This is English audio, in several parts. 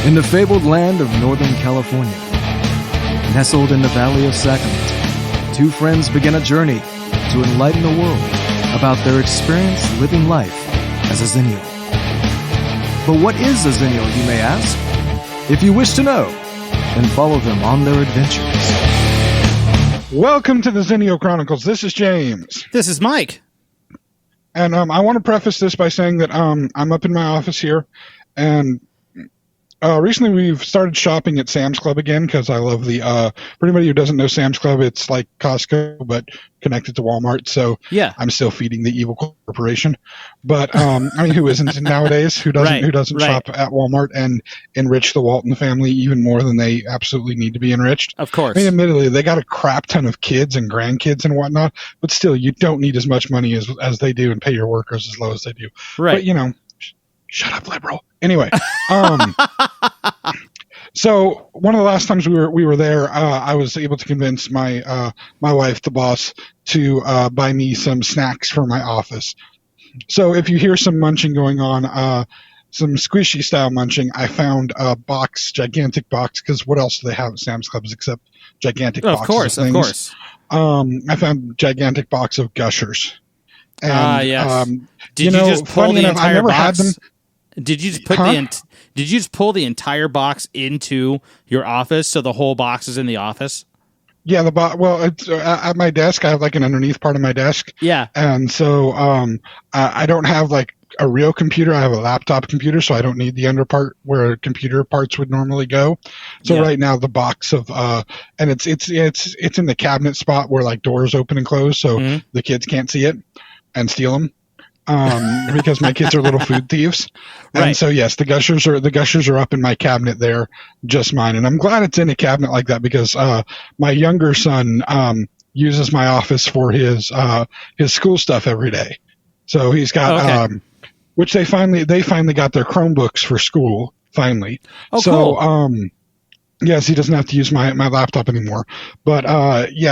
In the fabled land of Northern California, nestled in the Valley of Sacramento, two friends begin a journey to enlighten the world about their experience living life as a Xennial. But what is a Xennial, you may ask? If you wish to know, then follow them on their adventures. Welcome to the Xennial Chronicles. This is James. This is Mike. And I want to preface this by saying that I'm up in my office here, and recently we've started shopping at Sam's Club again because I love the for anybody who doesn't know Sam's Club, it's like Costco but connected to Walmart. So yeah, I'm still feeding the evil corporation. But I mean, who isn't nowadays? Who doesn't shop at Walmart and enrich the Walton family even more than they absolutely need to be enriched? Of course. I mean, admittedly, they got a crap ton of kids and grandkids and whatnot, but still, you don't need as much money as they do and pay your workers as low as they do. Right. But, you know, shut up, liberal. Anyway, so one of the last times we were there, I was able to convince my wife, the boss, to buy me some snacks for my office. So if you hear some munching going on, some squishy style munching, I found a gigantic box, because what else do they have at Sam's Clubs except gigantic boxes of things? Of course. I found a gigantic box of Gushers. And, yes. Did you just pull the entire box? Did you just put Did you just pull the entire box into your office, so the whole box is in the office? Yeah, it's at my desk. I have like an underneath part of my desk. Yeah, and so I don't have like a real computer. I have a laptop computer, so I don't need the under part where computer parts would normally go. So right now the box of and it's in the cabinet spot where like doors open and close, so the kids can't see it and steal them. Because my kids are little food thieves. And so yes, the gushers are up in my cabinet there, just mine. And I'm glad it's in a cabinet like that, because my younger son uses my office for his school stuff every day. So he's got which they finally got their Chromebooks for school finally. Oh, so cool. Yes, he doesn't have to use my laptop anymore. But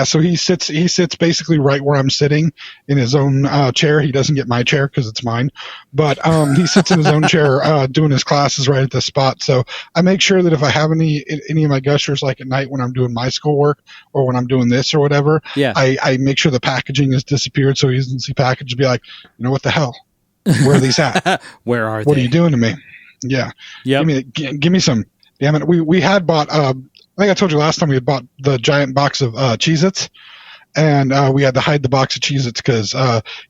so he sits basically right where I'm sitting in his own chair. He doesn't get my chair because it's mine. But he sits in his own chair doing his classes right at this spot. So I make sure that if I have any of my gushers, like at night when I'm doing my schoolwork or when I'm doing this or whatever, I make sure the packaging has disappeared, so he doesn't see package and be like, you know, what the hell? Where are these at? Where are they? What are you doing to me? Yeah. Give me some. Damn it. We had bought, I think I told you last time we had bought the giant box of Cheez-Its, and we had to hide the box of Cheez-Its because,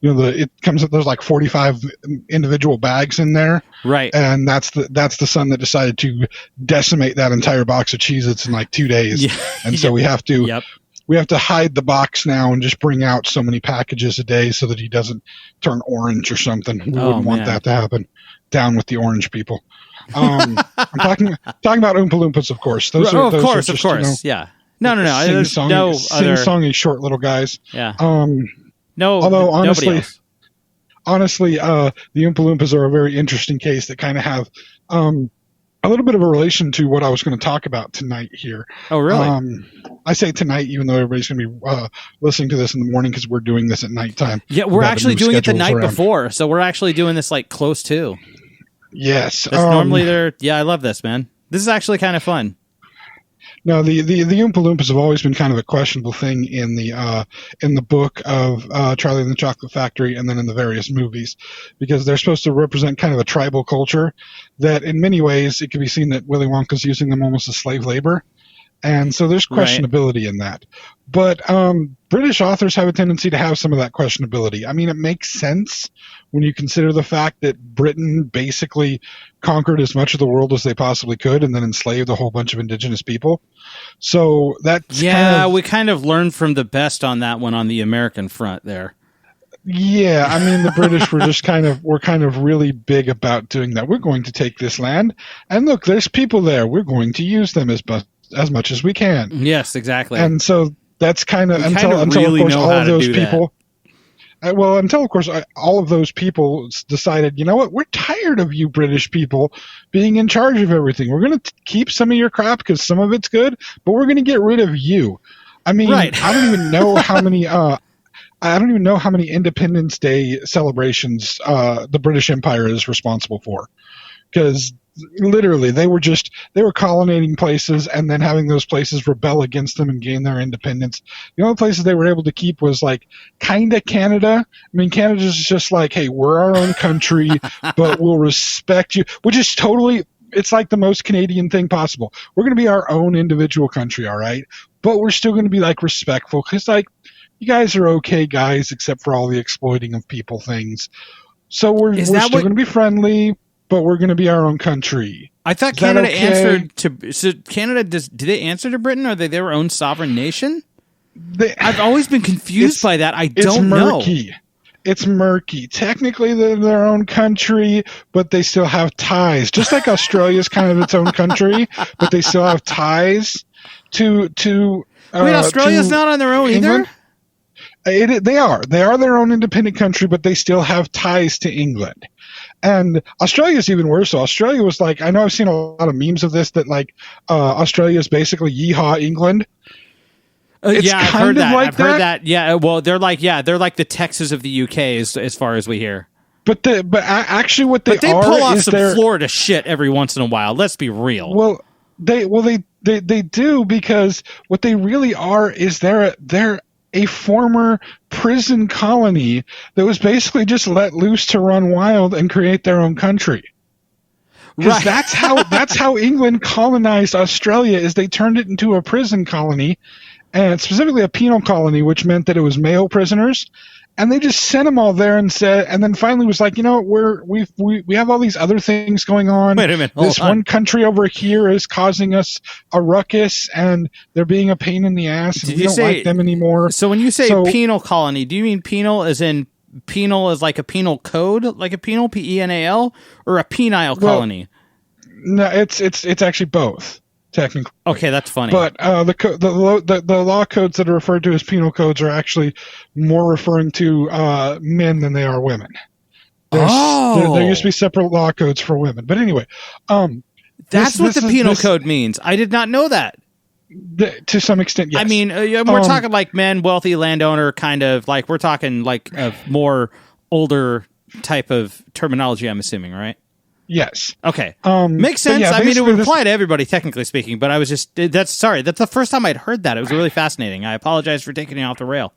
it comes, there's like 45 individual bags in there. Right. And that's the son that decided to decimate that entire box of Cheez-Its in like 2 days. Yeah. And so we have to hide the box now and just bring out so many packages a day so that he doesn't turn orange or something. We wouldn't want that to happen. Down with the orange people. I'm talking about Oompa Loompas, of course. Those are just, of course. Yeah. No. Sing-songy short little guys. Yeah. Although honestly, the Oompa Loompas are a very interesting case that kind of have a little bit of a relation to what I was going to talk about tonight here. Oh, really? I say tonight, even though everybody's going to be listening to this in the morning, because we're doing this at nighttime. Yeah, we're actually doing it the night before, so we're actually doing this like close to. Yes. Normally I love this, man. This is actually kind of fun. No, the Oompa Loompas have always been kind of a questionable thing in the book of Charlie and the Chocolate Factory, and then in the various movies, because they're supposed to represent kind of a tribal culture that in many ways it can be seen that Willy Wonka's using them almost as slave labor. And so there's questionability in that. But British authors have a tendency to have some of that questionability. I mean, it makes sense when you consider the fact that Britain basically conquered as much of the world as they possibly could and then enslaved a whole bunch of indigenous people. So that's we kind of learned from the best on that one on the American front there. Yeah, I mean, the British were just kind of really big about doing that. We're going to take this land, and look, there's people there. We're going to use them as much as we can. Yes, exactly. And so that's kind of until of course all of those people. Until of course all of those people decided, you know what, we're tired of you British people being in charge of everything. We're going to keep some of your crap because some of it's good, but we're going to get rid of you. I mean, I don't even know how many. I don't even know how many Independence Day celebrations the British Empire is responsible for. because literally they were colonizing places and then having those places rebel against them and gain their independence. The only places they were able to keep was like kind of Canada. I mean, Canada's just like, hey, we're our own country, but we'll respect you, which is totally, it's like the most Canadian thing possible. We're going to be our own individual country, all right? But we're still going to be like respectful because like you guys are okay guys except for all the exploiting of people things. So we're still going to be friendly, but we're going to be our own country. I thought Canada answered to. So Canada do they answer to Britain? Or are they their own sovereign nation? I've always been confused by that. I don't know. It's murky. Technically, they're their own country, but they still have ties. Just like Australia's kind of its own country, but they still have ties to. Wait, Australia's not on their own England. either? They are their own independent country, but they still have ties to England. And Australia's even worse. So Australia was like, I know I've seen a lot of memes of this that like Australia is basically yeehaw England. Yeah, I've heard that. I've heard that. Yeah, well, they're like the Texas of the UK as far as we hear. But actually, what they pull off some Florida shit every once in a while. Let's be real. Well, they do, because what they really are is they're a former prison colony that was basically just let loose to run wild and create their own country. Because that's how England colonized Australia, is they turned it into a prison colony, and specifically a penal colony, which meant that it was male prisoners. And they just sent them all there and then finally was like, you know, we have all these other things going on. Wait a minute. This one country over here is causing us a ruckus, and they're being a pain in the ass. And we don't like them anymore. So when you say penal colony, do you mean penal as in penal as like a penal code, like a penal, PENAL, or a penile colony? No, it's actually both. Technically. Okay, that's funny. But the law codes that are referred to as penal codes are actually more referring to men than they are women. There used to be separate law codes for women. But anyway, that's what the penal code means. I did not know that. To some extent, yes. I mean, we're talking like men, wealthy landowner, kind of like we're talking like a more older type of terminology, I'm assuming, right? Yes. Okay. Makes sense. Yeah, I mean, it would apply to everybody, technically speaking, but I was just, that's the first time I'd heard that. It was really fascinating. I apologize for taking it off the rail.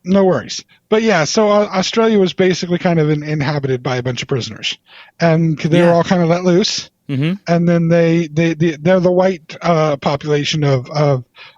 No worries. But yeah, so Australia was basically kind of inhabited by a bunch of prisoners, and they were all kind of let loose. Mm-hmm. And then they're the white population of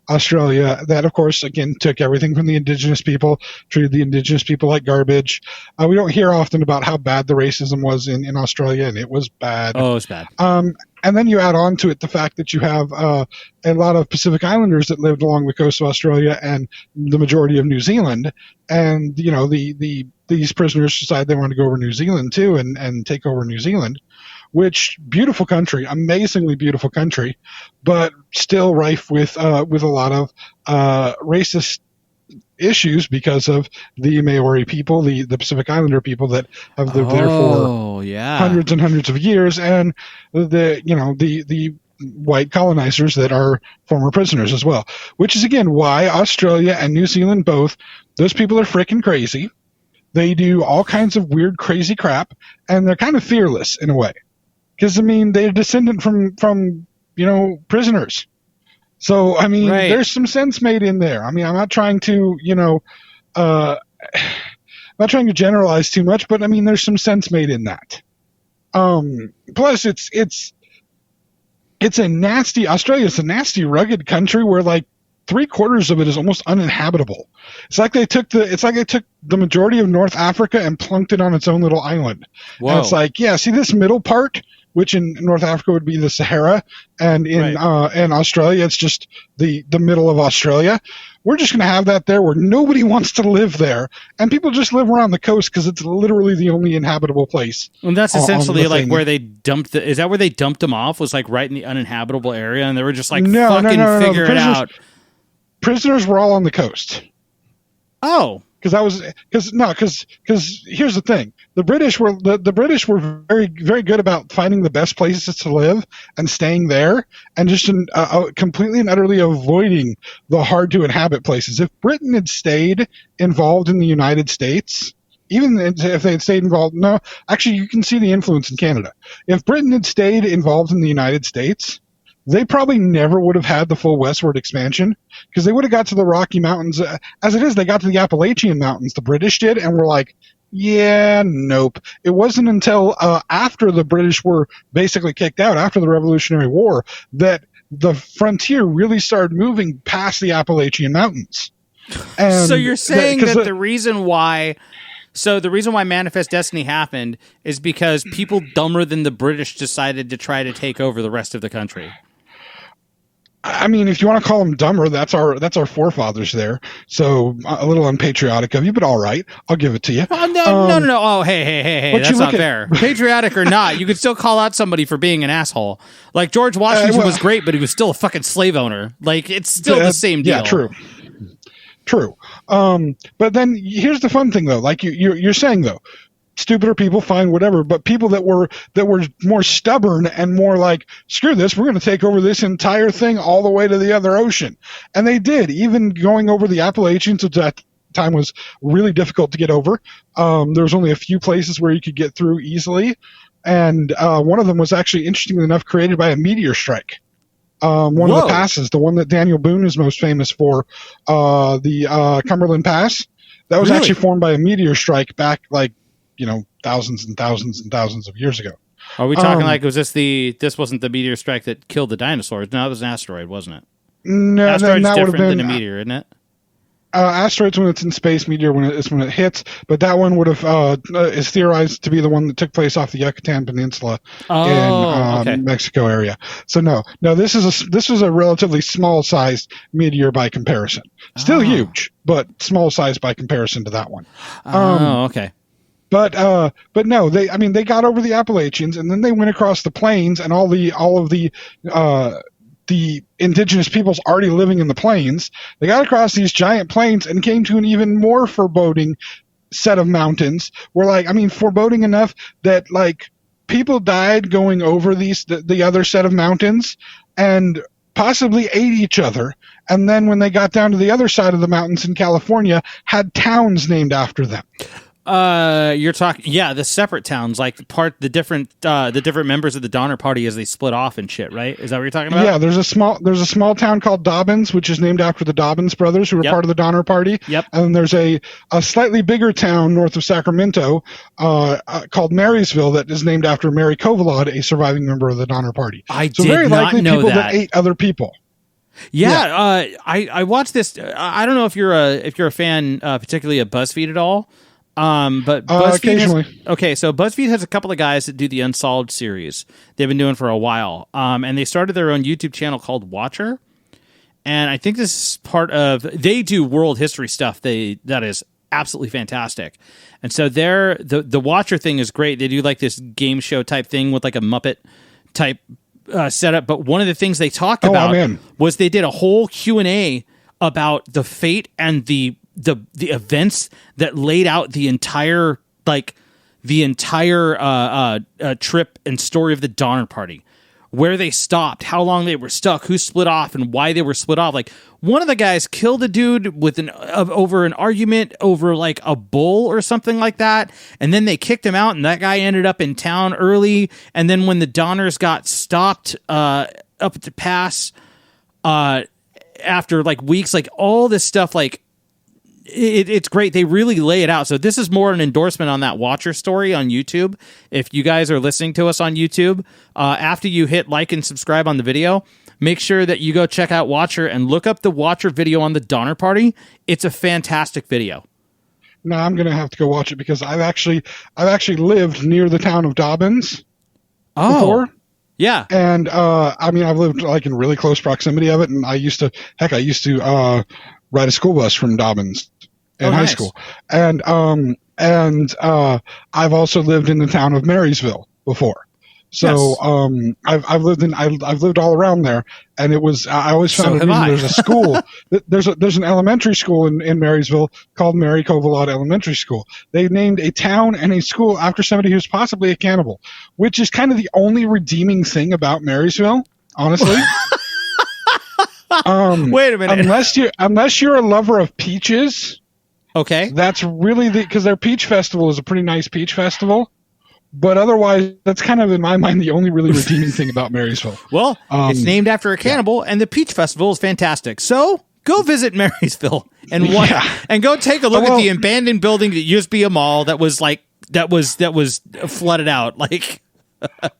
Australia that, of course, again, took everything from the indigenous people, treated the indigenous people like garbage. We don't hear often about how bad the racism was in Australia, and it was bad. Oh, it was bad. And then you add on to it the fact that you have a lot of Pacific Islanders that lived along the coast of Australia and the majority of New Zealand. And, you know, these prisoners decided they wanted to go over New Zealand too and take over New Zealand. Which, beautiful country, amazingly beautiful country, but still rife with a lot of racist issues because of the Maori people, the Pacific Islander people that have lived there for hundreds and hundreds of years, and the white colonizers that are former prisoners as well. Which is again why Australia and New Zealand both, those people are freaking crazy. They do all kinds of weird, crazy crap, and they're kind of fearless in a way. Because, I mean, they're descendant from prisoners. So, I mean, there's some sense made in there. I mean, I'm not trying to, I'm not trying to generalize too much, but, I mean, there's some sense made in that. Plus, Australia's a nasty, rugged country where, like, 3/4 of it is almost uninhabitable. It's like they took the majority of North Africa and plunked it on its own little island. Whoa. And it's like, yeah, see this middle part, which in North Africa would be the Sahara, and in Australia it's just the middle of Australia. We're just going to have that there where nobody wants to live there, and people just live around the coast because it's literally the only inhabitable place. And that's essentially like where they dumped. Is that where they dumped them off? Was like right in the uninhabitable area, and they were just like, figure it out. Prisoners were all on the coast. Oh, because here's the thing: the British were very, very good about finding the best places to live and staying there, and just completely and utterly avoiding the hard to inhabit places. If Britain had stayed involved in the United States, even if they had stayed involved, no, actually, you can see the influence in Canada. If Britain had stayed involved in the United States, they probably never would have had the full westward expansion, because they would have got to the Rocky Mountains. As it is, they got to the Appalachian Mountains. The British did, and were like, yeah, nope. It wasn't until after the British were basically kicked out, after the Revolutionary War, that the frontier really started moving past the Appalachian Mountains. And so you're saying that the reason why Manifest Destiny happened is because people dumber than the British decided to try to take over the rest of the country. I mean, if you want to call them dumber, that's our forefathers there. So a little unpatriotic of you, but all right, I'll give it to you. Oh, no. Oh, hey, that's not fair. Patriotic or not, you could still call out somebody for being an asshole. Like George Washington was great, but he was still a fucking slave owner. Like, it's still the same deal. Yeah, true. But then here's the fun thing, though. Like you're saying, though, stupider people find whatever, but people that were more stubborn and more like, screw this, we're going to take over this entire thing all the way to the other ocean. And they did, even going over the Appalachians, which at the time was really difficult to get over. There was only a few places where you could get through easily. And one of them was actually, interestingly enough, created by a meteor strike. One of the passes, the one that Daniel Boone is most famous for, the Cumberland Pass, that was actually formed by a meteor strike back, like, thousands and thousands and thousands of years ago. Are we talking this wasn't the meteor strike that killed the dinosaurs? No, it was an asteroid, wasn't it? No, asteroid's different than a meteor, isn't it? Asteroids when it's in space, meteor when it hits, but that one would have is theorized to be the one that took place off the Yucatan Peninsula in Mexico area. So no, this was a relatively small sized meteor by comparison. Still huge, but small size by comparison to that one. Okay. But no, they got over the Appalachians, and then they went across the plains, and all of the indigenous peoples already living in the plains. They got across these giant plains and came to an even more foreboding set of mountains, where foreboding enough that people died going over the other set of mountains and possibly ate each other. And then when they got down to the other side of the mountains in California, had towns named after them. You're talking, the separate towns, like the different members of the Donner Party as they split off and shit, right? Is that what you're talking about? Yeah, there's a small town called Dobbins, which is named after the Dobbins brothers, who were part of the Donner Party. Yep. And then there's a slightly bigger town north of Sacramento, called Marysville, that is named after Mary Kovalod, a surviving member of the Donner Party. I did not know people that ate other people. Yeah. I watched this. I don't know if you're a fan, particularly of BuzzFeed at all. But BuzzFeed occasionally. So BuzzFeed has a couple of guys that do the Unsolved series. They've been doing for a while. And they started their own YouTube channel called Watcher. And I think this is part of, they do world history stuff that is absolutely fantastic. And so the Watcher thing is great. They do like this game show type thing with like a Muppet type setup. But one of the things they talked about was they did a whole Q&A about the fate and the events that laid out the entire trip and story of the Donner Party, where they stopped, how long they were stuck, who split off, and why they were split off. Like, one of the guys killed a dude over an argument over like a bull or something like that, and then they kicked him out, and that guy ended up in town early. And then when the Donners got stopped up at the pass after like weeks, like all this stuff, like. It's great. They really lay it out. So this is more an endorsement on that Watcher story on YouTube. If you guys are listening to us on YouTube, after you hit like and subscribe on the video, make sure that you go check out Watcher and look up the Watcher video on the Donner Party. It's a fantastic video. No, I'm going to have to go watch it, because I've actually lived near the town of Dobbins before. Yeah. And I've lived like in really close proximity of it, and I used to ride a school bus from Dobbins in high school. And I've also lived in the town of Marysville before. So I've lived all around there, and I always found there's a school. there's an elementary school in Marysville called Mary Kovalod Elementary School. They named a town and a school after somebody who's possibly a cannibal, which is kind of the only redeeming thing about Marysville, honestly. Wait a minute. Unless you're a lover of peaches, Okay. That's really because their peach festival is a pretty nice peach festival. But otherwise, that's kind of, in my mind, the only really redeeming thing about Marysville. Well, it's named after a cannibal, and the Peach Festival is fantastic. So go visit Marysville and and go take a look at the abandoned building that used to be a mall that was flooded out. Like,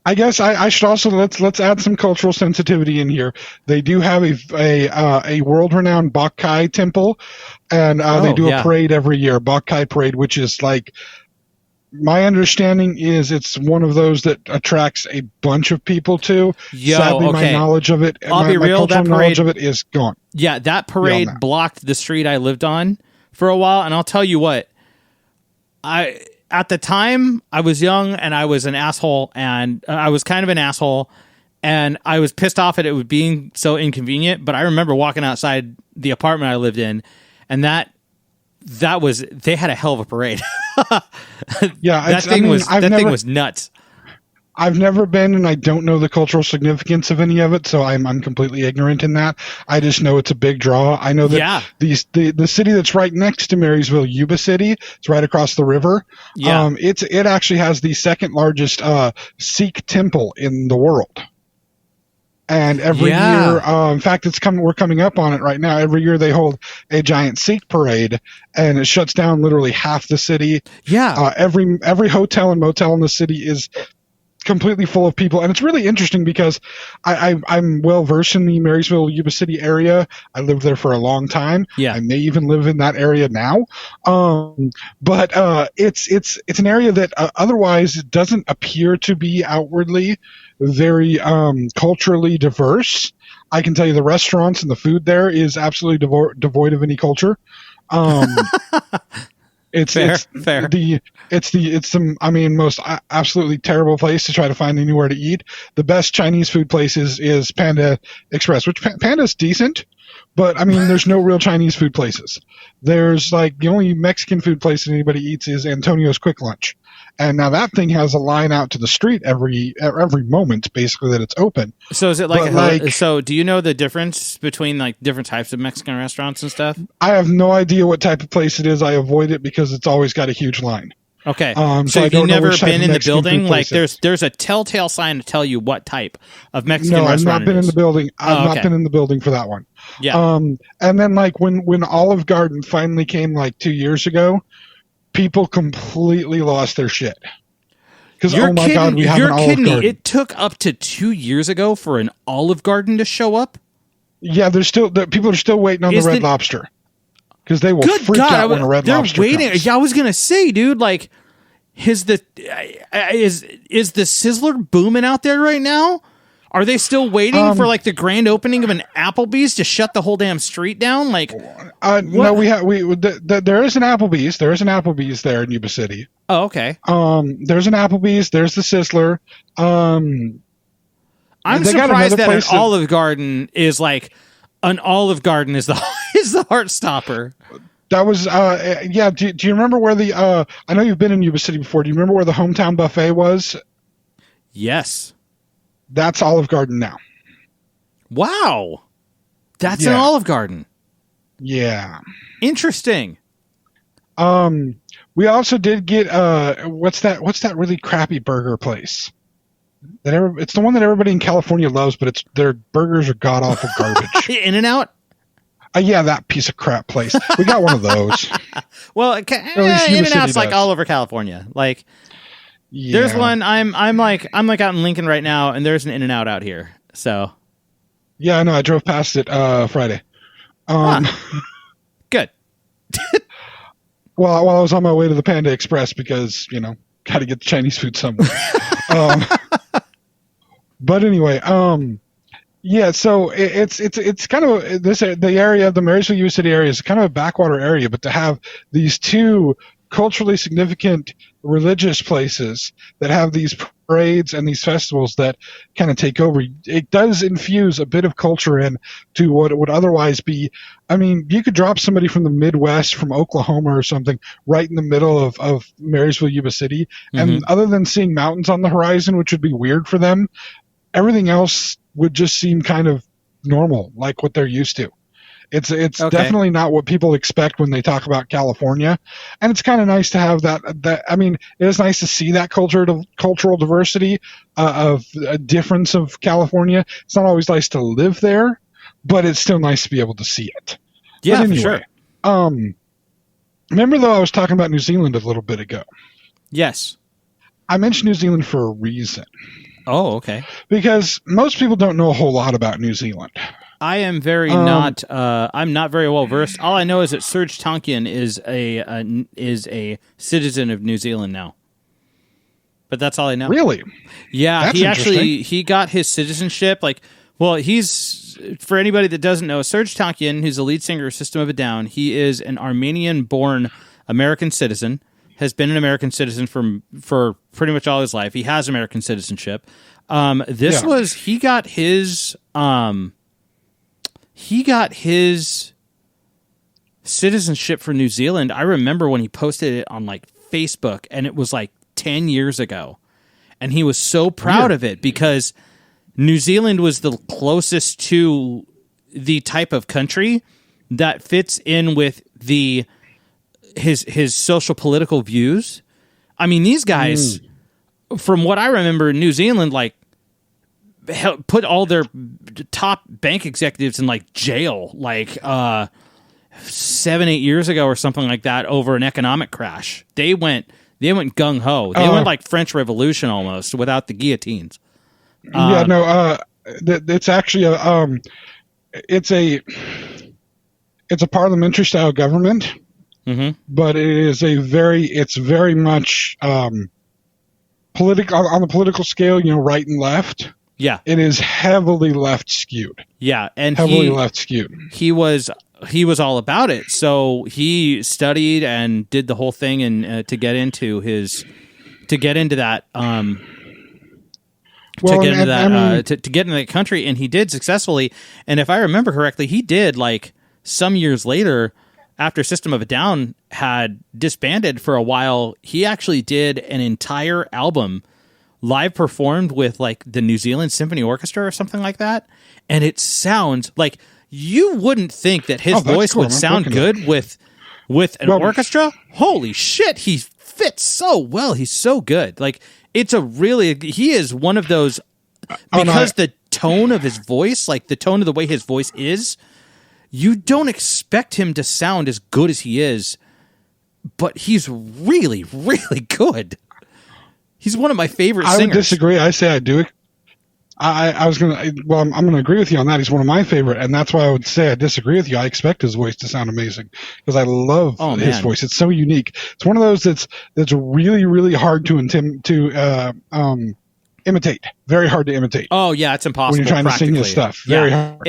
I guess I should also let's add some cultural sensitivity in here. They do have a world-renowned Bacchae temple, and they do a parade every year, Bacchae parade, which is like. My understanding is it's one of those that attracts a bunch of people too. Sadly, my knowledge of it, my cultural knowledge of it is gone. Yeah, that parade blocked the street I lived on for a while, and I'll tell you what. At the time, I was young and I was an asshole, and I was kind of an asshole, and I was pissed off at it being so inconvenient. But I remember walking outside the apartment I lived in, and they had a hell of a parade. That thing was nuts. I've never been, and I don't know the cultural significance of any of it, so I'm completely ignorant in that. I just know it's a big draw. I know that the city that's right next to Marysville, Yuba City, it's right across the river. Yeah. It actually has the second largest Sikh temple in the world. And every year, in fact, we're coming up on it right now. Every year they hold a giant Sikh parade, and it shuts down literally half the city. Yeah. Every hotel and motel in the city is completely full of people, and it's really interesting because I'm well versed in the Marysville, Yuba City area. I lived there for a long time. Yeah. I may even live in that area now. But it's an area that otherwise doesn't appear to be outwardly very culturally diverse. I can tell you the restaurants and the food there is absolutely devoid of any culture. It's the most absolutely terrible place to try to find anywhere to eat. The best Chinese food place is Panda Express, which Panda's decent, but I mean, there's no real Chinese food places. There's like the only Mexican food place that anybody eats is Antonio's Quick Lunch. And now that thing has a line out to the street every moment, basically, that it's open. So is it so do you know the difference between like different types of Mexican restaurants and stuff? I have no idea what type of place it is. I avoid it because it's always got a huge line. Okay. So have you never been in the building? Like there's a telltale sign to tell you what type of Mexican restaurant. No, I've not been in the building. I've not been in the building for that one. Yeah. And then like when Olive Garden finally came like 2 years ago, people completely lost their shit. Because oh my god, we have an Olive Garden. It took up to 2 years ago for an Olive Garden to show up. Yeah, people are still waiting on the Red Lobster. Because they will freak out when a Red Lobster comes. Yeah, I was gonna say, dude, like, is the Sizzler booming out there right now? Are they still waiting for like the grand opening of an Applebee's to shut the whole damn street down? Like, no, there is an Applebee's. There is an Applebee's there in Yuba City. Oh, okay. There's an Applebee's. There's the Sizzler. I'm surprised that an Olive Garden is like an Olive Garden is the Heartstopper. That was yeah. Do you remember where the I know you've been in Yuba City before. Do you remember where the Hometown Buffet was? Yes. That's Olive Garden now. Wow. That's an Olive Garden. Yeah. Interesting. We also did get what's that really crappy burger place? It's the one that everybody in California loves, but their burgers are god awful garbage. In-N-Out? Yeah, that piece of crap place. We got one of those. Well, In-N-Out's like all over California. Like, there's one. I'm like out in Lincoln right now, and there's an In-N-Out out here. So, yeah, I know. I drove past it Friday. Good. Well, I was on my way to the Panda Express because got to get the Chinese food somewhere. But anyway, yeah. So it's kind of the area of the Marysville Yuba City area is kind of a backwater area, but to have these two culturally significant religious places that have these parades and these festivals that kind of take over, it does infuse a bit of culture into what would otherwise be. I mean, you could drop somebody from the Midwest, from Oklahoma or something, right in the middle of Marysville, Yuba City, and other than seeing mountains on the horizon, which would be weird for them, everything else would just seem kind of normal, like what they're used to. It's Okay. definitely not what people expect when they talk about California, and it's kind of nice to have that. I mean, it is nice to see that cultural diversity of a difference of California. It's not always nice to live there, but it's still nice to be able to see it. Yeah, but anyway, for sure. Remember though, I was talking about New Zealand a little bit ago. Yes. I mentioned New Zealand for a reason. Oh, okay. Because most people don't know a whole lot about New Zealand. I am I'm not very well versed. All I know is that Serge Tankian is a citizen of New Zealand now. But that's all I know. Really? Yeah, That's he got his citizenship. He's, for anybody that doesn't know, Serge Tankian, who's the lead singer of System of a Down, he is an Armenian-born American citizen. Has been an American citizen for pretty much all his life. He has American citizenship. He got his citizenship for New Zealand. I remember when he posted it on Facebook, and it was 10 years ago. And he was so proud of it because New Zealand was the closest to the type of country that fits in with his social political views. I mean, these guys, from what I remember in New Zealand, put all their top bank executives in jail 7-8 years ago or something like that over an economic crash. They went gung ho. They went like French Revolution almost without the guillotines. It's actually it's a parliamentary style government. Mm-hmm. But it's very much political on the political scale, right and left. Yeah, it is heavily left skewed. Yeah, and left skewed. He was all about it. So he studied and did the whole thing, and to get into that. To get into that country, and he did successfully. And if I remember correctly, he did some years later. After System of a Down had disbanded for a while, he actually did an entire album live performed with the New Zealand Symphony Orchestra or something like that. And it sounds like you wouldn't think that his voice would sound good with an orchestra. Holy shit, he fits so well. He's so good. He is one of those, because the tone of his voice, the tone of the way his voice is, you don't expect him to sound as good as he is, but he's really, really good. He's one of my favorite singers. I would disagree. I say I do. I'm going to agree with you on that. He's one of my favorite, and that's why I would say I disagree with you. I expect his voice to sound amazing because I love his voice. It's so unique. It's one of those that's really, really hard to imitate. Very hard to imitate. Oh yeah, it's impossible when you're trying to sing his stuff. Very hard.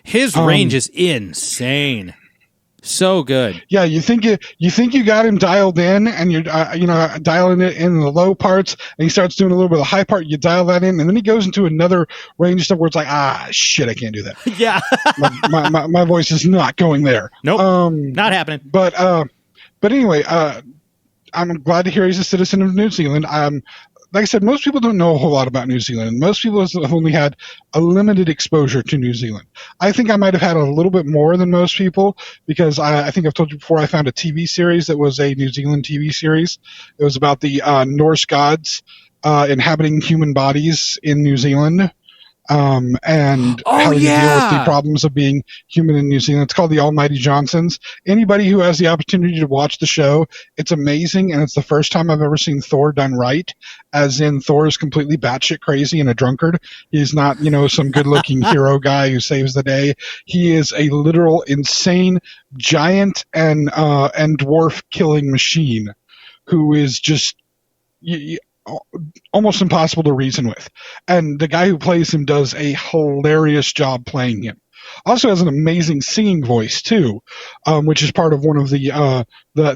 His range is insane. So good. Yeah, you think you got him dialed in, and you're dialing it in the low parts, and he starts doing a little bit of the high part. You dial that in, and then he goes into another range of stuff where it's shit, I can't do that. Yeah, my voice is not going there. Nope, not happening. But anyway, I'm glad to hear he's a citizen of New Zealand. Like I said, most people don't know a whole lot about New Zealand. Most people have only had a limited exposure to New Zealand. I think I might have had a little bit more than most people because I think I've told you before I found a TV series that was a New Zealand TV series. It was about the Norse gods inhabiting human bodies in New Zealand. And how you deal with the problems of being human in New Zealand. It's called The Almighty Johnsons. Anybody who has the opportunity to watch the show, it's amazing, and it's the first time I've ever seen Thor done right, as in Thor is completely batshit crazy and a drunkard. He's not, some good-looking hero guy who saves the day. He is a literal insane giant and dwarf killing machine who is just almost impossible to reason with. And the guy who plays him does a hilarious job playing him. Also has an amazing singing voice too, which is part of one of the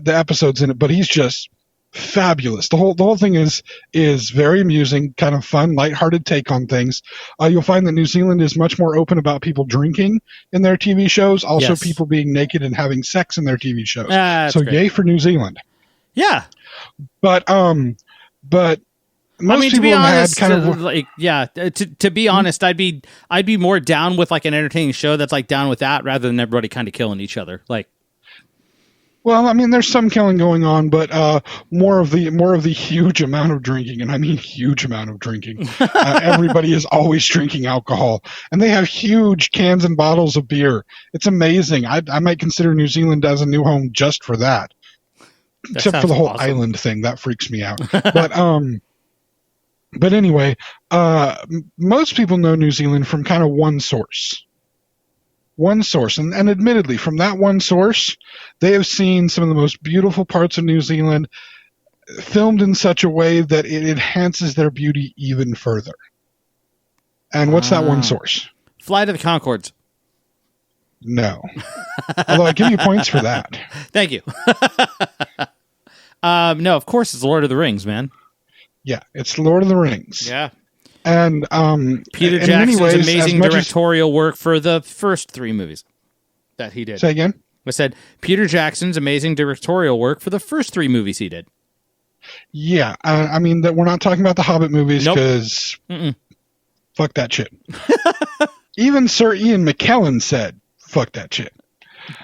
episodes in it. But he's just fabulous. The whole thing is very amusing, kind of fun, lighthearted take on things. You'll find that New Zealand is much more open about people drinking in their TV shows. Also, people being naked and having sex in their TV shows. So, great. Yay for New Zealand. Yeah, But most to be people have honest, had kind of to be honest, I'd be more down with like an entertaining show that's like down with that rather than everybody kind of killing each other. Like, well, I mean, there's some killing going on, but more of the huge amount of drinking, and I mean huge amount of drinking. Everybody is always drinking alcohol, and they have huge cans and bottles of beer. It's amazing. I might consider New Zealand as a new home just for that. Except for the whole island thing, that freaks me out. But anyway, most people know New Zealand from kind of one source. And admittedly, from that one source, they have seen some of the most beautiful parts of New Zealand filmed in such a way that it enhances their beauty even further. And what's that one source? Flight of the Conchords. No. Although I give you points for that. Thank you. No, of course it's Lord of the Rings, man. Yeah, it's Lord of the Rings. Yeah. And Peter Jackson's amazing directorial work for the first 3 movies that he did. Say again? I said Peter Jackson's amazing directorial work for the first 3 movies he did. Yeah, I mean, that we're not talking about the Hobbit movies because fuck that shit. Even Sir Ian McKellen said, fuck that shit.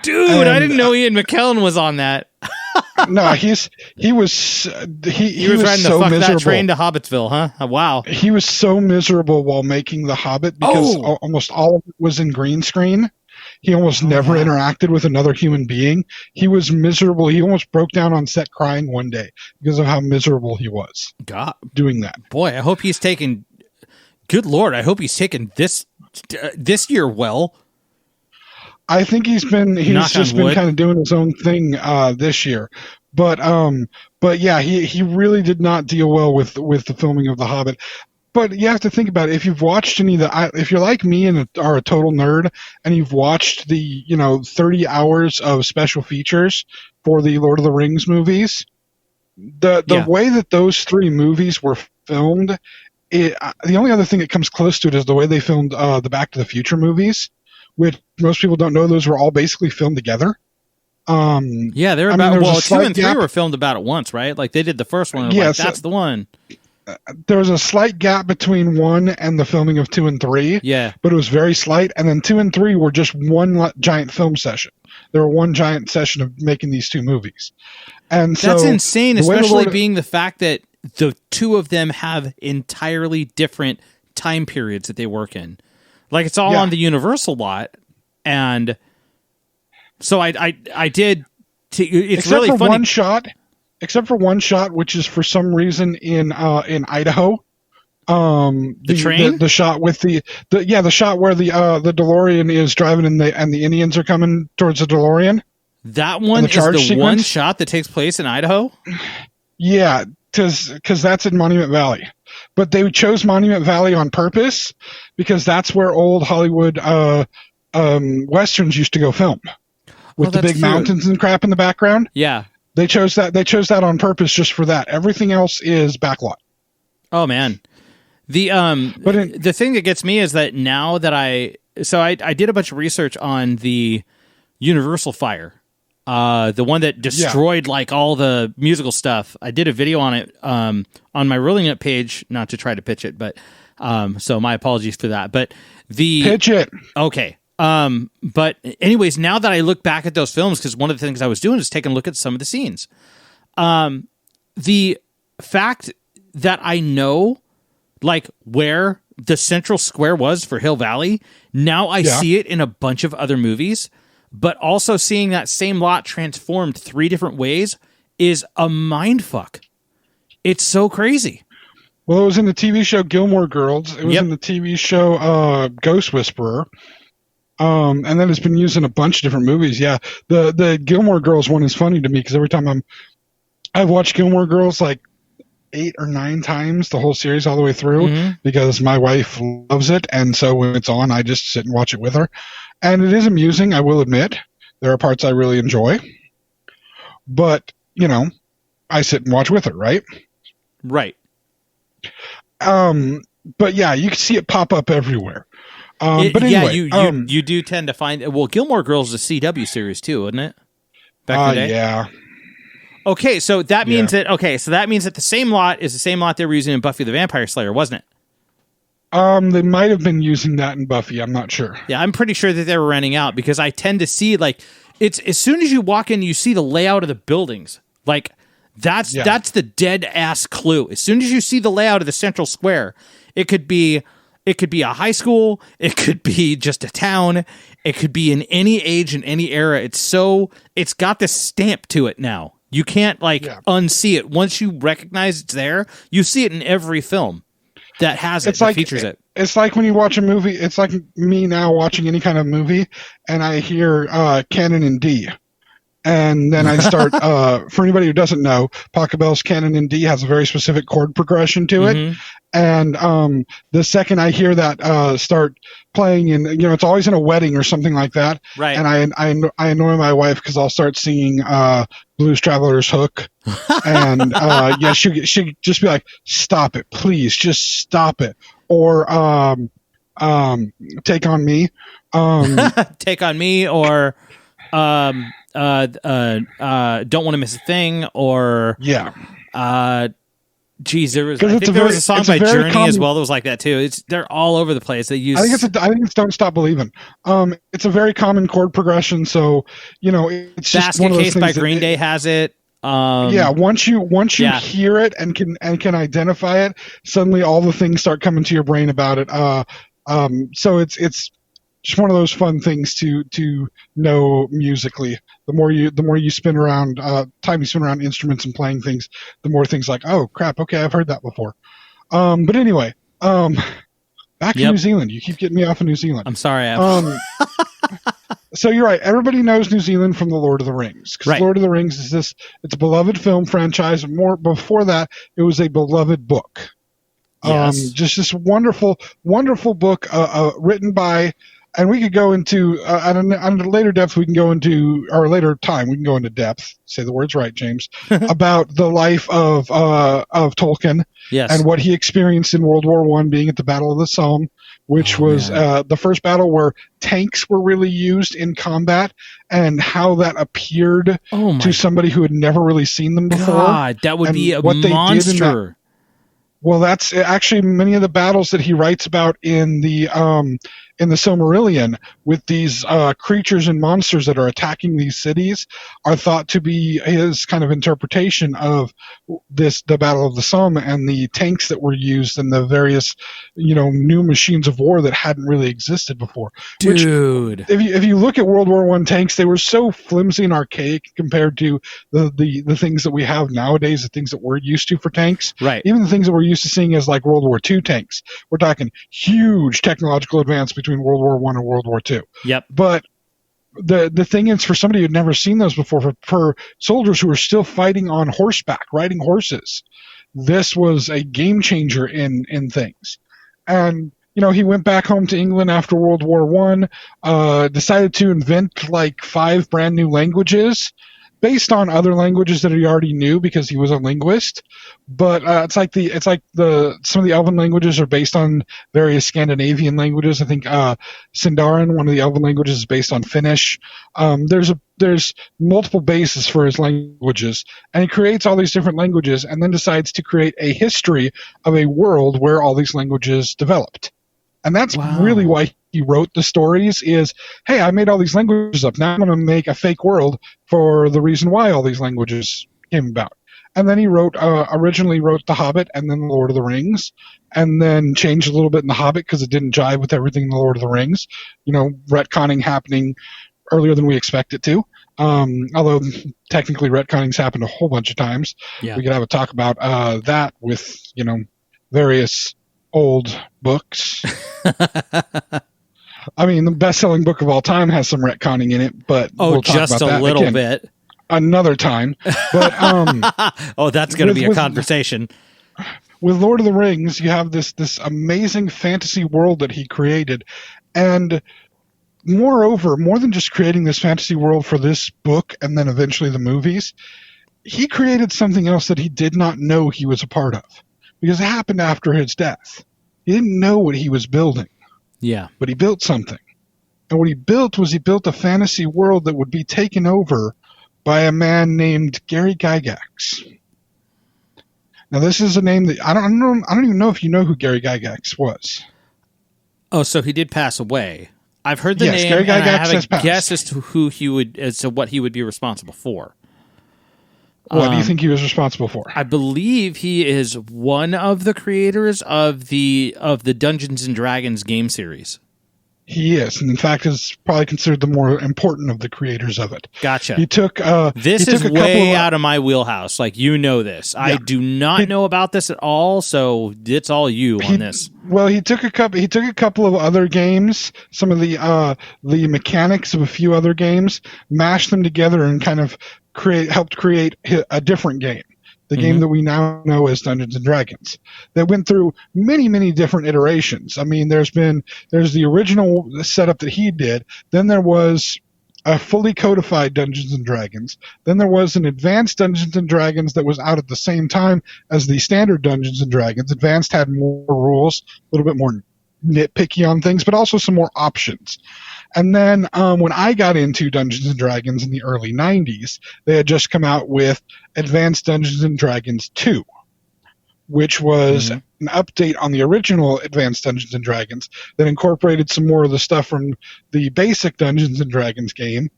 Dude, I didn't know Ian McKellen was on that. No, he was riding so the fuck that train to Hobbitsville, huh? Wow. He was so miserable while making The Hobbit because almost all of it was in green screen. He almost never interacted with another human being. He was miserable. He almost broke down on set crying one day because of how miserable he was doing that. Boy, I hope he's taking... Good Lord, I hope he's taking this year well. I think he's just been kind of doing his own thing this year, but yeah, he really did not deal well with the filming of The Hobbit. But you have to think about it. If you've watched if you're like me and are a total nerd, and you've watched the 30 hours of special features for the Lord of the Rings movies, the way that those 3 movies were filmed, the only other thing that comes close to it is the way they filmed the Back to the Future movies, which most people don't know. Those were all basically filmed together. Yeah, they're about 2 and 3 were filmed about at once, right? Like they did the first one. And that's the one. There was a slight gap between 1 and the filming of 2 and 3. Yeah, but it was very slight. And then 2 and 3 were just one giant film session. They were one giant session of making these 2 movies. And that's insane, especially being the fact that the 2 of them have entirely different time periods that they work in. Like it's all on the Universal lot, and so I did. It's really funny. Except for one shot, which is for some reason in Idaho. The train, the shot with the shot where the DeLorean is driving and the Indians are coming towards the DeLorean. That one is the one shot that takes place in Idaho. Yeah, because that's in Monument Valley. But they chose Monument Valley on purpose because that's where old Hollywood westerns used to go film, with the big mountains and crap in the background. Yeah, they chose that. They chose that on purpose just for that. Everything else is backlot. Oh man, the thing that gets me is that now that I did a bunch of research on the Universal fire. The one that destroyed like all the musical stuff. I did a video on it on my Rolling It page, not to try to pitch it, but so my apologies for that. But pitch it. Okay. But anyways, now that I look back at those films, because one of the things I was doing is taking a look at some of the scenes. The fact that I know like where the central square was for Hill Valley, now I see it in a bunch of other movies. But also seeing that same lot transformed 3 different ways is a mindfuck. It's so crazy. Well, it was in the TV show Gilmore Girls. It was in the TV show Ghost Whisperer. And then it's been used in a bunch of different movies. Yeah, the Gilmore Girls one is funny to me because every time I've watched Gilmore Girls like 8 or 9 times, the whole series all the way through, because my wife loves it. And so when it's on, I just sit and watch it with her. And it is amusing, I will admit. There are parts I really enjoy. But, I sit and watch with her, right? Right. But yeah, you can see it pop up everywhere. But anyway, you do tend to find... Well, Gilmore Girls is a CW series too, isn't it? Back in the day? Yeah. Okay, so that means that the same lot is the same lot they were using in Buffy the Vampire Slayer, wasn't it? They might have been using that in Buffy. I'm not sure. Yeah, I'm pretty sure that they were renting out, because I tend to see, like, it's as soon as you walk in, you see the layout of the buildings. Like, that's the dead ass clue. As soon as you see the layout of the central square, it could be a high school, it could be just a town, it could be in any age and any era. It's got this stamp to it now. You can't unsee it. Once you recognize it's there, you see it in every film that has it, that features it. It's like when you watch a movie, it's like me now watching any kind of movie, and I hear Canon in D. And then I start, for anybody who doesn't know, Pachelbel's Canon in D has a very specific chord progression to it. And the second I hear that start playing, and it's always in a wedding or something like that. Right. And I annoy my wife because I'll start singing Blues Traveler's Hook. And she just be like, "Stop it, please, just stop it." Or Take on Me. Take on Me, or Don't Want to Miss a Thing, or geez, there was a song by Journey as well that was like that too. They're all over the place. They use. I think it's Don't Stop Believing. It's a very common chord progression, so it's just Basket one of those Case things by Green Day has it. Once you hear it and can identify it, suddenly all the things start coming to your brain about it. So it's just one of those fun things to know musically. The more you spin around, time you spin around instruments and playing things, the more things like, oh crap, okay, I've heard that before. But anyway, back to New Zealand. You keep getting me off of New Zealand. I'm sorry. So you're right. Everybody knows New Zealand from the Lord of the Rings. Because Lord of the Rings it's a beloved film franchise. More before that, it was a beloved book. Yes. Just this wonderful, wonderful book written by, and we could go into at a later depth. We can go into, or later time. We can go into depth. Say the words right, James. About the life of Tolkien. Yes. And what he experienced in World War I, being at the Battle of the Somme, which was the first battle where tanks were really used in combat, and how that appeared to somebody who had never really seen them before. God, that would be a monster. Well, that's actually many of the battles that he writes about in the Silmarillion, with these creatures and monsters that are attacking these cities, are thought to be his kind of interpretation of the Battle of the Somme and the tanks that were used and the various, new machines of war that hadn't really existed before. Dude, which, if you look at World War I tanks, they were so flimsy and archaic compared to the things that we have nowadays, the things that we're used to for tanks. Right. Even the things that we're used to seeing as like World War II tanks. We're talking huge technological advance between World War I and World War II. Yep. But the thing is, for somebody who'd never seen those before, for soldiers who were still fighting on horseback, riding horses, this was a game changer in things. And he went back home to England after World War I, decided to invent like 5 brand new languages based on other languages that he already knew because he was a linguist. But some of the Elven languages are based on various Scandinavian languages. I think Sindarin, one of the Elven languages, is based on Finnish. There's multiple bases for his languages, and he creates all these different languages, and then decides to create a history of a world where all these languages developed. And that's really why he wrote the stories is, hey, I made all these languages up. Now I'm going to make a fake world for the reason why all these languages came about. And then he originally wrote The Hobbit and then The Lord of the Rings, and then changed a little bit in The Hobbit because it didn't jive with everything in The Lord of the Rings. Retconning happening earlier than we expect it to. Although technically retconning's happened a whole bunch of times. Yeah. We could have a talk about that with, various old books. I mean, the best-selling book of all time has some retconning in it, but we'll talk just about that a little again bit another time. But that's going to be a conversation. With Lord of the Rings, you have this amazing fantasy world that he created, and moreover, more than just creating this fantasy world for this book and then eventually the movies, he created something else that he did not know he was a part of. Because it happened after his death. He didn't know what he was building. Yeah. But he built something. And what he built was a fantasy world that would be taken over by a man named Gary Gygax. Now, this is a name that I don't even know if you know who Gary Gygax was. Oh, so he did pass away. I've heard the name, Gary and I Gygax have a guess as to what he would be responsible for. What do you think he was responsible for? I believe he is one of the creators of the Dungeons and Dragons game series. He is, and in fact, is probably considered the more important of the creators of it. Gotcha. He took this is way out of my wheelhouse. Like, you know this. Yeah. I do not know about this at all, so it's all you on this. Well, he took a couple of other games, some of the mechanics of a few other games, mashed them together, and kind of helped create a different game. The game that we now know as Dungeons and Dragons, that went through many, many different iterations. I mean, there's the original setup that he did. Then there was a fully codified Dungeons and Dragons. Then there was an advanced Dungeons and Dragons that was out at the same time as the standard Dungeons and Dragons. Advanced had more rules, a little bit more nitpicky on things, but also some more options. And then when I got into Dungeons & Dragons in the early 90s, they had just come out with Advanced Dungeons & Dragons 2, which was an update on the original Advanced Dungeons & Dragons that incorporated some more of the stuff from the basic Dungeons & Dragons game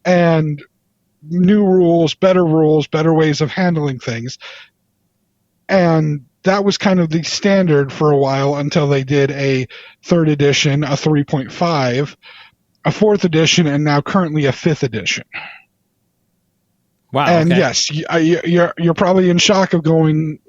and new rules, better ways of handling things. And that was kind of the standard for a while until they did a 3rd edition, a 3.5, a 4th edition, and now currently a 5th edition. Wow! And okay. yes, you're probably in shock of going,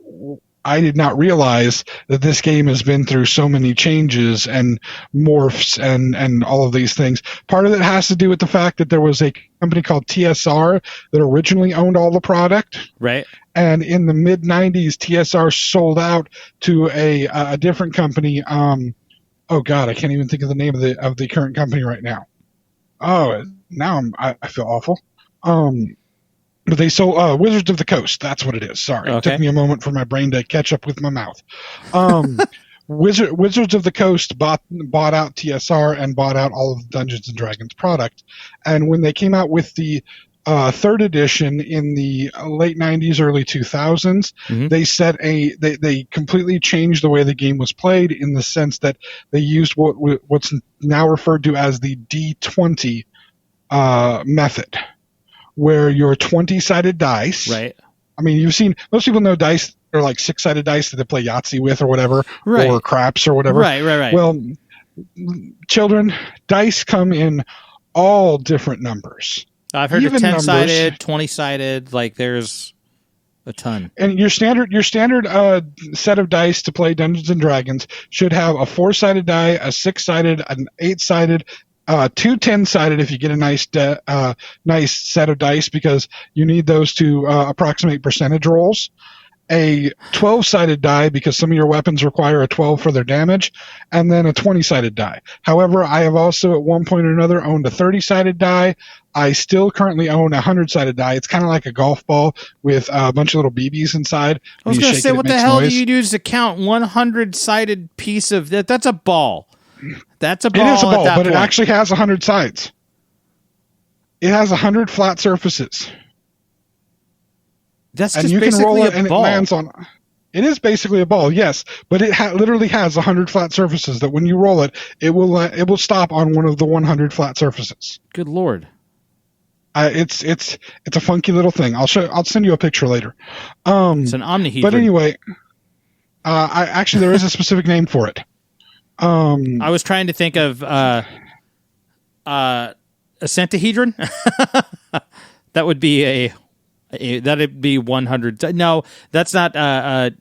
I did not realize that this game has been through so many changes and morphs and all of these things. Part of it has to do with the fact that there was a company called TSR that originally owned all the product. Right. And in the mid-90s, TSR sold out to a different company. Oh God, I can't even think of the name of the current company right now. Oh, now I feel awful. But they sold Wizards of the Coast. That's what it is. Sorry, okay. It took me a moment for my brain to catch up with my mouth. Wizards of the Coast bought out TSR and bought out all of the Dungeons and Dragons product. And when they came out with the 3rd edition in the late 90s, early 2000s, they set they completely changed the way the game was played in the sense that they used what's now referred to as the D20 method, where your 20-sided dice. Right. I mean, most people know dice are like 6-sided dice that they play Yahtzee with or whatever, right. or craps or whatever. Right. Well, children, dice come in all different numbers. I've heard of 10-sided, 20-sided, like there's a ton. And your standard set of dice to play Dungeons and Dragons should have a 4-sided die, a 6-sided, an 8-sided, 2 10-sided if you get a nice set of dice, because you need those to approximate percentage rolls. A 12-sided die because some of your weapons require a 12 for their damage, and then a 20-sided die. However, I have also at one point or another owned a 30-sided die. I still currently own a 100-sided die. It's kind of like a golf ball with a bunch of little BBs inside. I was going to say, what the hell do you use to count 100-sided piece of that? That's a ball. That's a ball. It is a ball, but point. It actually has 100 sides. It has 100 flat surfaces. That's and just you can basically roll it a and ball. It lands on. It is basically a ball, yes, but it literally has 100 flat surfaces that when you roll it, it will stop on one of the 100 flat surfaces. Good Lord. It's a funky little thing. I'll send you a picture later. It's an omnihedron. But anyway, there is a specific name for it. I was trying to think of a centahedron. That would be that'd be 100. No, that's not.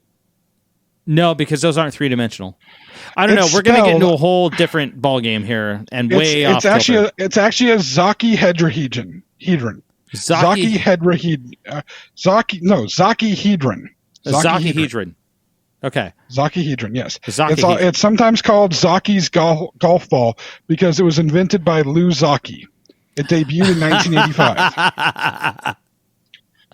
No, because those aren't 3-dimensional. I don't know. We're going to get into a whole different ball game here, and way off. It's actually a Zocchihedron. Zocchihedron. Zocchihedron. Okay. Zocchihedron, yes. Zocchihedron. It's sometimes called Zocchi's golf ball because it was invented by Lou Zocchi. It debuted in 1985.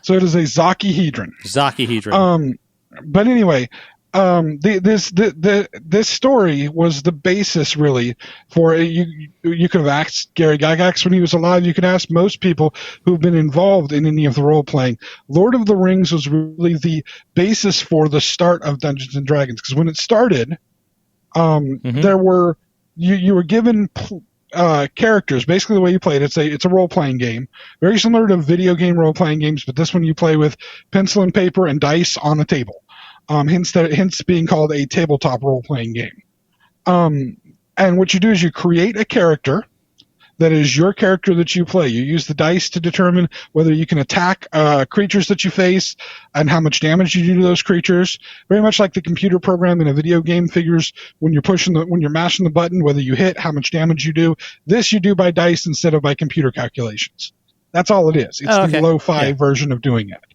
So it is a Zocchihedron. Zocchihedron. But anyway, This story was the basis really for you could have asked Gary Gygax when he was alive. You could ask most people who've been involved in any of the role playing. Lord of the Rings was really the basis for the start of Dungeons and Dragons, because when it started, there were you were given characters. Basically, the way you played it's a role playing game, very similar to video game role playing games, but this one you play with pencil and paper and dice on a table. Hence being called a tabletop role-playing game. And what you do is you create a character that is your character that you play. You use the dice to determine whether you can attack creatures that you face and how much damage you do to those creatures. Very much like the computer program in a video game figures when you're mashing the button, whether you hit, how much damage you do. This you do by dice instead of by computer calculations. That's all it is. It's the lo-fi version of doing it.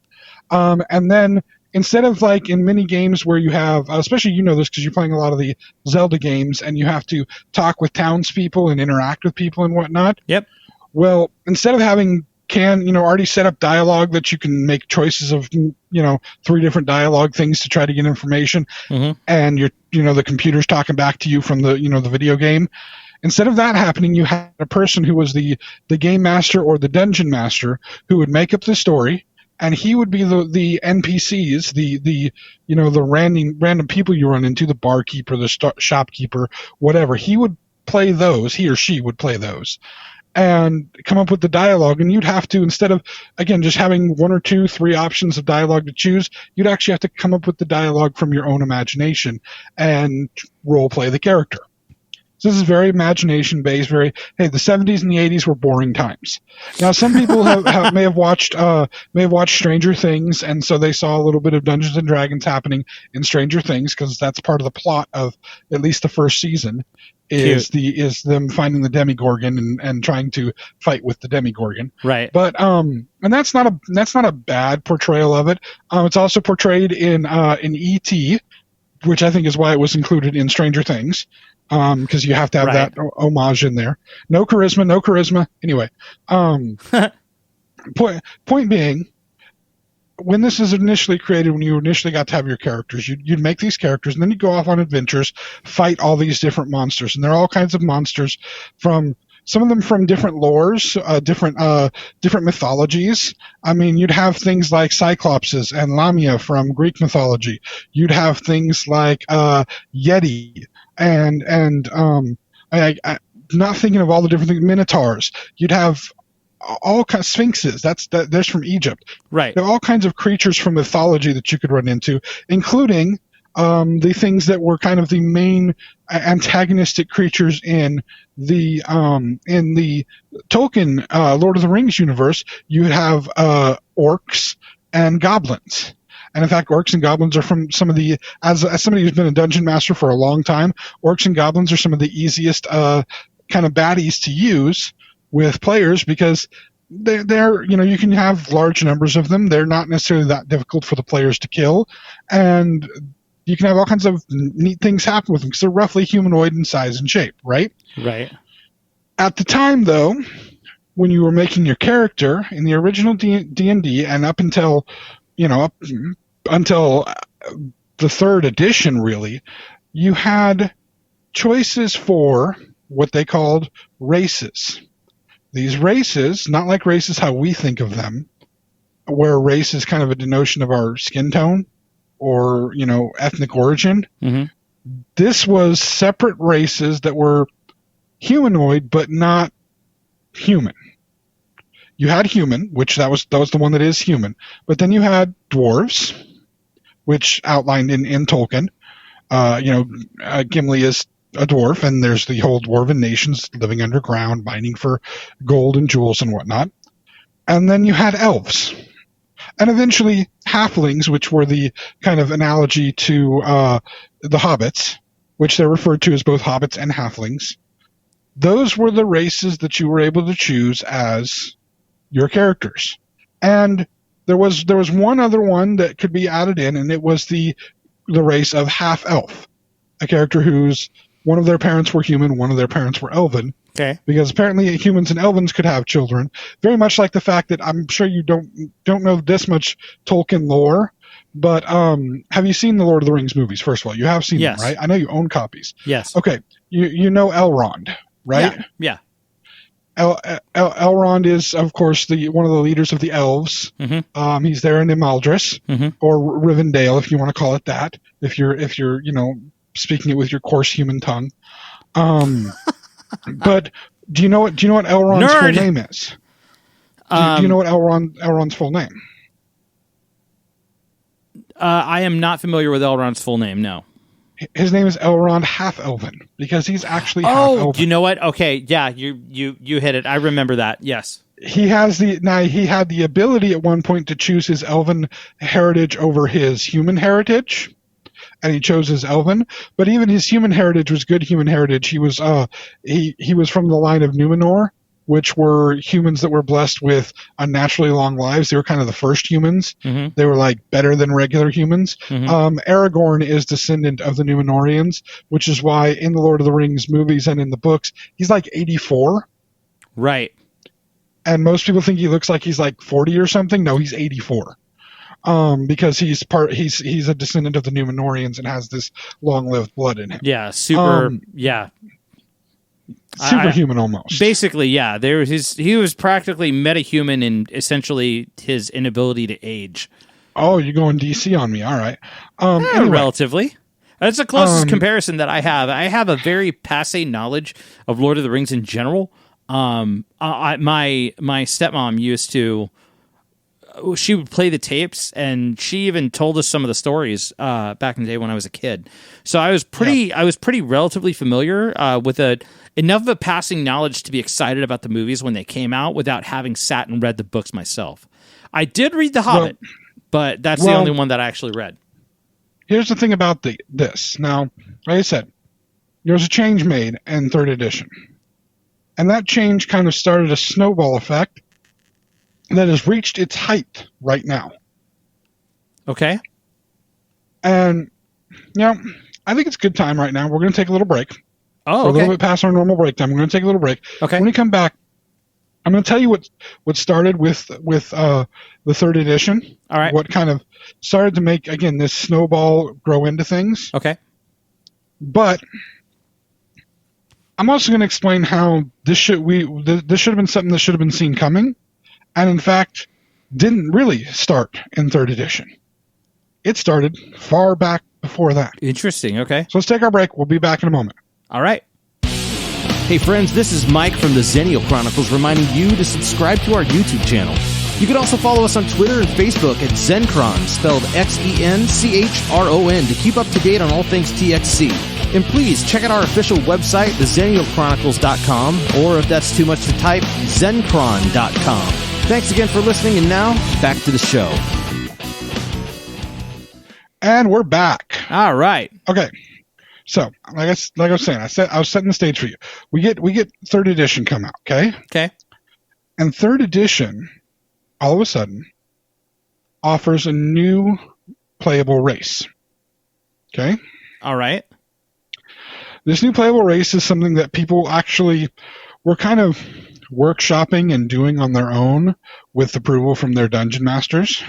And then instead of like in many games where you have, especially you know this because you're playing a lot of the Zelda games and you have to talk with townspeople and interact with people and whatnot. Yep. Well, instead of having already set up dialogue that you can make choices of, 3 different dialogue things to try to get information, and the computer's talking back to you from the, the video game. Instead of that happening, you had a person who was the game master or the dungeon master who would make up the story. And he would be the NPCs, the random people you run into, the barkeeper, the shopkeeper, whatever. He would play those. He or she would play those, and come up with the dialogue. And you'd have to, instead of again just having 1 or 2, 3 options of dialogue to choose, you'd actually have to come up with the dialogue from your own imagination and role play the character. So this is very imagination based. The 70s and the 80s were boring times. Now, some people may have watched Stranger Things, and so they saw a little bit of Dungeons and Dragons happening in Stranger Things because that's part of the plot of at least the first season. Is them finding the Demigorgon and trying to fight with the Demigorgon. Right. But and that's not a bad portrayal of it. It's also portrayed in E.T., which I think is why it was included in Stranger Things. Because you have to have that homage in there. No charisma. Anyway, point being, when this is initially created, when you initially got to have your characters, you'd make these characters, and then you go off on adventures, fight all these different monsters, and there are all kinds of monsters from. Some of them from different lores, different mythologies. I mean, you'd have things like Cyclopses and Lamia from Greek mythology. You'd have things like Yeti and I not thinking of all the different things. Minotaurs. You'd have all kinds of sphinxes. There's from Egypt. Right. There are all kinds of creatures from mythology that you could run into, including the things that were kind of the main antagonistic creatures in the Tolkien Lord of the Rings universe. You have orcs and goblins. And in fact, orcs and goblins are from some of the, as somebody who's been a dungeon master for a long time, orcs and goblins are some of the easiest kind of baddies to use with players because they're you can have large numbers of them. They're not necessarily that difficult for the players to kill, and you can have all kinds of neat things happen with them because they're roughly humanoid in size and shape, right? Right. At the time, though, when you were making your character in the original D&D and up until until the 3rd edition, really, you had choices for what they called races. These races, not like races how we think of them, where race is kind of a denotion of our skin tone or, ethnic origin. Mm-hmm. This was separate races that were humanoid but not human. You had human, which that was the one that is human, but then you had dwarves, which outlined in Tolkien. Gimli is a dwarf, and there's the whole dwarven nations living underground, mining for gold and jewels and whatnot. And then you had elves, and eventually halflings, which were the kind of analogy to the hobbits, which they're referred to as both hobbits and halflings. Those were the races that you were able to choose as your characters. And there was one other one that could be added in, and it was the race of half-elf, a character whose one of their parents were human, one of their parents were elven. Okay. Because apparently humans and elvens could have children. Very much like the fact that I'm sure you don't know this much Tolkien lore, But have you sseen the Lord of the Rings movies? First of all, you have seen Yes. them, right? I know you own copies. Yes. Okay, you know Elrond, right? Yeah. Elrond is, of course, one of the leaders of the elves. Mm-hmm. He's there in Imaldris, or Rivendell, if you want to call it that. If you're speaking it with your coarse human tongue. But do you know what Elrond's full name is? Do you know what Elrond's full name? I am not familiar with Elrond's full name. No. His name is Elrond Half-Elven because he's actually half-elven. You know what? Okay, yeah, you hit it. I remember that. Yes. He had the ability at one point to choose his elven heritage over his human heritage, and he chose his elven. But even his human heritage was good human heritage. He was he was from the line of Numenor, which were humans that were blessed with unnaturally long lives. They were kind of the first humans. Mm-hmm. They were like better than regular humans. Mm-hmm. Aragorn is descendant of the Numenorians, which is why in the Lord of the Rings movies and in the books, he's like 84. Right. And most people think he looks like he's like 40 or something. No, he's 84. Because he's a descendant of the Numenorians and has this long-lived blood in him. Yeah, super. Superhuman almost. Basically, yeah. He was practically metahuman in essentially his inability to age. Oh, you're going DC on me. All right. Anyway. Relatively. That's the closest comparison that I have. I have a very passé knowledge of Lord of the Rings in general. My stepmom used to. She would play the tapes, and she even told us some of the stories back in the day when I was a kid. So I was pretty relatively familiar with enough of a passing knowledge to be excited about the movies when they came out without having sat and read the books myself. I did read The Hobbit, but that's the only one that I actually read. Here's the thing about this. Now, like I said, there was a change made in 3rd edition, and that change kind of started a snowball effect that has reached its height right now. Okay. And, I think it's a good time right now. We're going to take a little break. Oh, We're a little bit past our normal break time. We're going to take a little break. Okay. When we come back, I'm going to tell you what started with the 3rd edition. All right. What kind of started to make, again, this snowball grow into things. Okay. But I'm also going to explain how this should have been something that should have been seen coming. And in fact, didn't really start in 3rd edition. It started far back before that. Interesting. Okay. So let's take our break. We'll be back in a moment. All right. Hey friends, this is Mike from the Xennial Chronicles reminding you to subscribe to our YouTube channel. You can also follow us on Twitter and Facebook at Xencron, spelled Xenchron, to keep up to date on all things TXC. And please check out our official website, thexennialchronicles.com, or if that's too much to type, Xencron.com. Thanks again for listening, and now, back to the show. And we're back. All right. Okay. So, like I was saying, I was setting the stage for you. We get 3rd edition come out, okay? Okay. And 3rd edition, all of a sudden, offers a new playable race. Okay? All right. This new playable race is something that people actually were kind of workshopping and doing on their own with approval from their dungeon masters.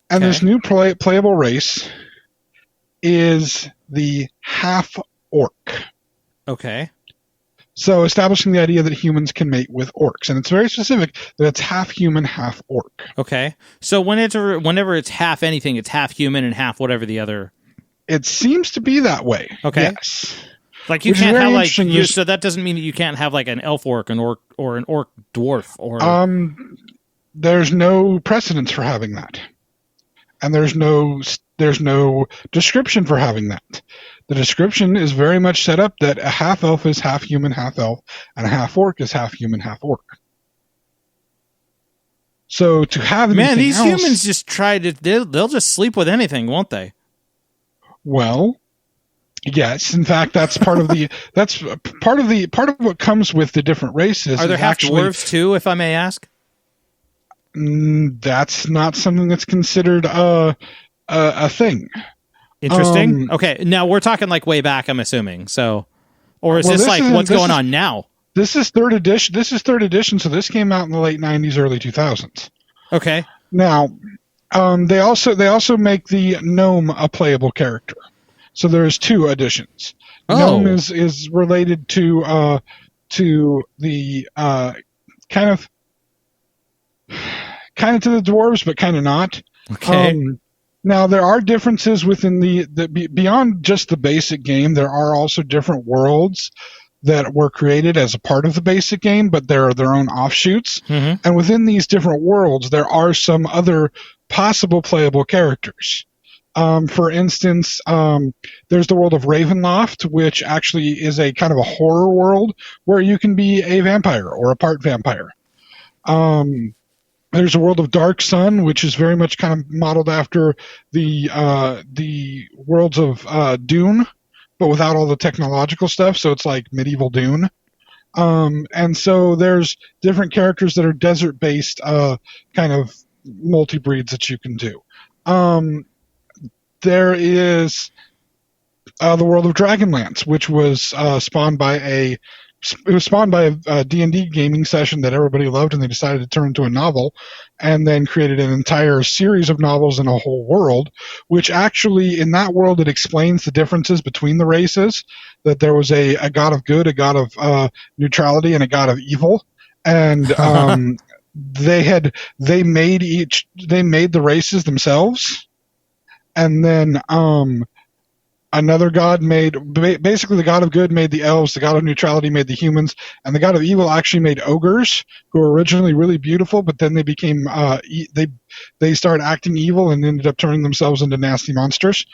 And this new playable race is the Half Orc. Okay. So establishing the idea that humans can mate with orcs. And it's very specific that it's half human, half orc. Okay. So whenever it's half anything, it's half human and half whatever the other. It seems to be that way. Okay. Yes. Like you can't have so that doesn't mean that you can't have like an elf orc, an orc, or an orc dwarf, or. There's no precedence for having that, and there's no description for having that. The description is very much set up that a half elf is half human, half elf, and a half orc is half human, half orc. So to have these humans just they'll just sleep with anything, won't they? Well. Yes, in fact, that's part of what comes with the different races. Are there half dwarves too, if I may ask? That's not something that's considered a thing. Interesting. Okay, now we're talking like way back, I'm assuming. So, or is this what's going on now? This is 3rd edition. So this came out in the late 90s, early 2000s. Okay. Now, They also make the gnome a playable character. So there's 2 additions. Oh. Gnome is related to the kind of to the dwarves, but kind of not. Okay. Now there are differences within the beyond just the basic game. There are also different worlds that were created as a part of the basic game, but they're their own offshoots. Mm-hmm. And within these different worlds, there are some other possible playable characters. For instance, there's the world of Ravenloft, which actually is a kind of a horror world where you can be a vampire or a part vampire. There's a world of Dark Sun, which is very much kind of modeled after the worlds of Dune, but without all the technological stuff. So it's like medieval Dune. And so there's different characters that are desert-based kind of multi-breeds that you can do. There is the world of Dragonlance, which was spawned by a D&D gaming session that everybody loved, and they decided to turn into a novel, and then created an entire series of novels in a whole world, which actually, in that world, it explains the differences between the races, that there was a god of good, a god of neutrality, and a god of evil, and they made the races themselves, and then another god made, basically the god of good made the elves, the god of neutrality made the humans, and the god of evil actually made ogres, who were originally really beautiful, but then they became they started acting evil and ended up turning themselves into nasty monsters.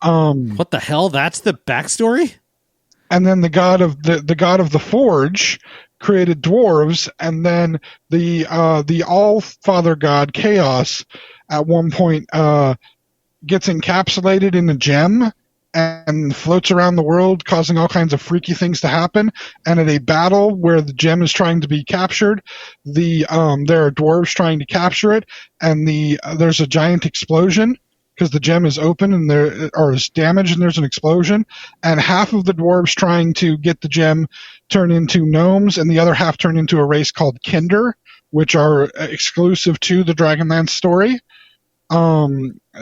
What the hell? That's the backstory? And then the god of the forge created dwarves, and then the all-father god Chaos at one point gets encapsulated in a gem and floats around the world, causing all kinds of freaky things to happen. And at a battle where the gem is trying to be captured, there are dwarves trying to capture it, and there's a giant explosion because the gem is open and is damaged, and there's an explosion. And half of the dwarves trying to get the gem turn into gnomes, and the other half turn into a race called Kinder, which are exclusive to the Dragonlance story.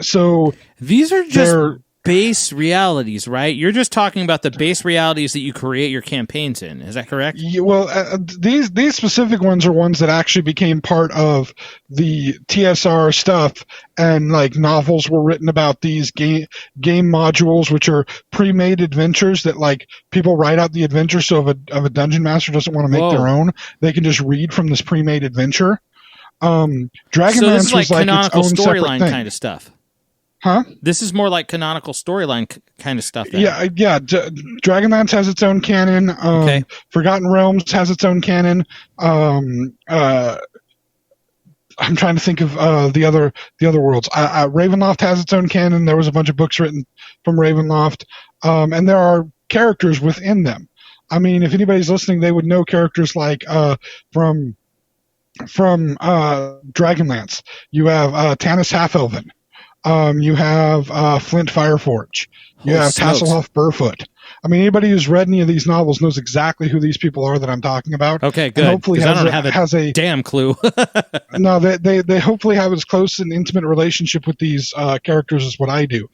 So these are just base realities, right? You're just talking about the base realities that you create your campaigns in. Is that correct? Yeah, well, these specific ones are ones that actually became part of the TSR stuff, and like novels were written about these game modules, which are pre-made adventures that like people write out the adventure. So if a dungeon master doesn't want to make their own, they can just read from this pre-made adventure. Dragonlance so this is like was canonical its own storyline thing. kind of stuff. Huh? This is more like canonical storyline kind of stuff. Then. Yeah. Dragonlance has its own canon. Okay. Forgotten Realms has its own canon. I'm trying to think of the other worlds. Ravenloft has its own canon. There was a bunch of books written from Ravenloft, and there are characters within them. I mean, if anybody's listening, they would know characters like from Dragonlance. You have Tanis Half-Elven. You have Flint Fireforge. You have Tasselhoff Burfoot. I mean, anybody who's read any of these novels knows exactly who these people are that I'm talking about. Okay, good. And hopefully I don't have a damn clue. No, they hopefully have as close an intimate relationship with these characters as what I do.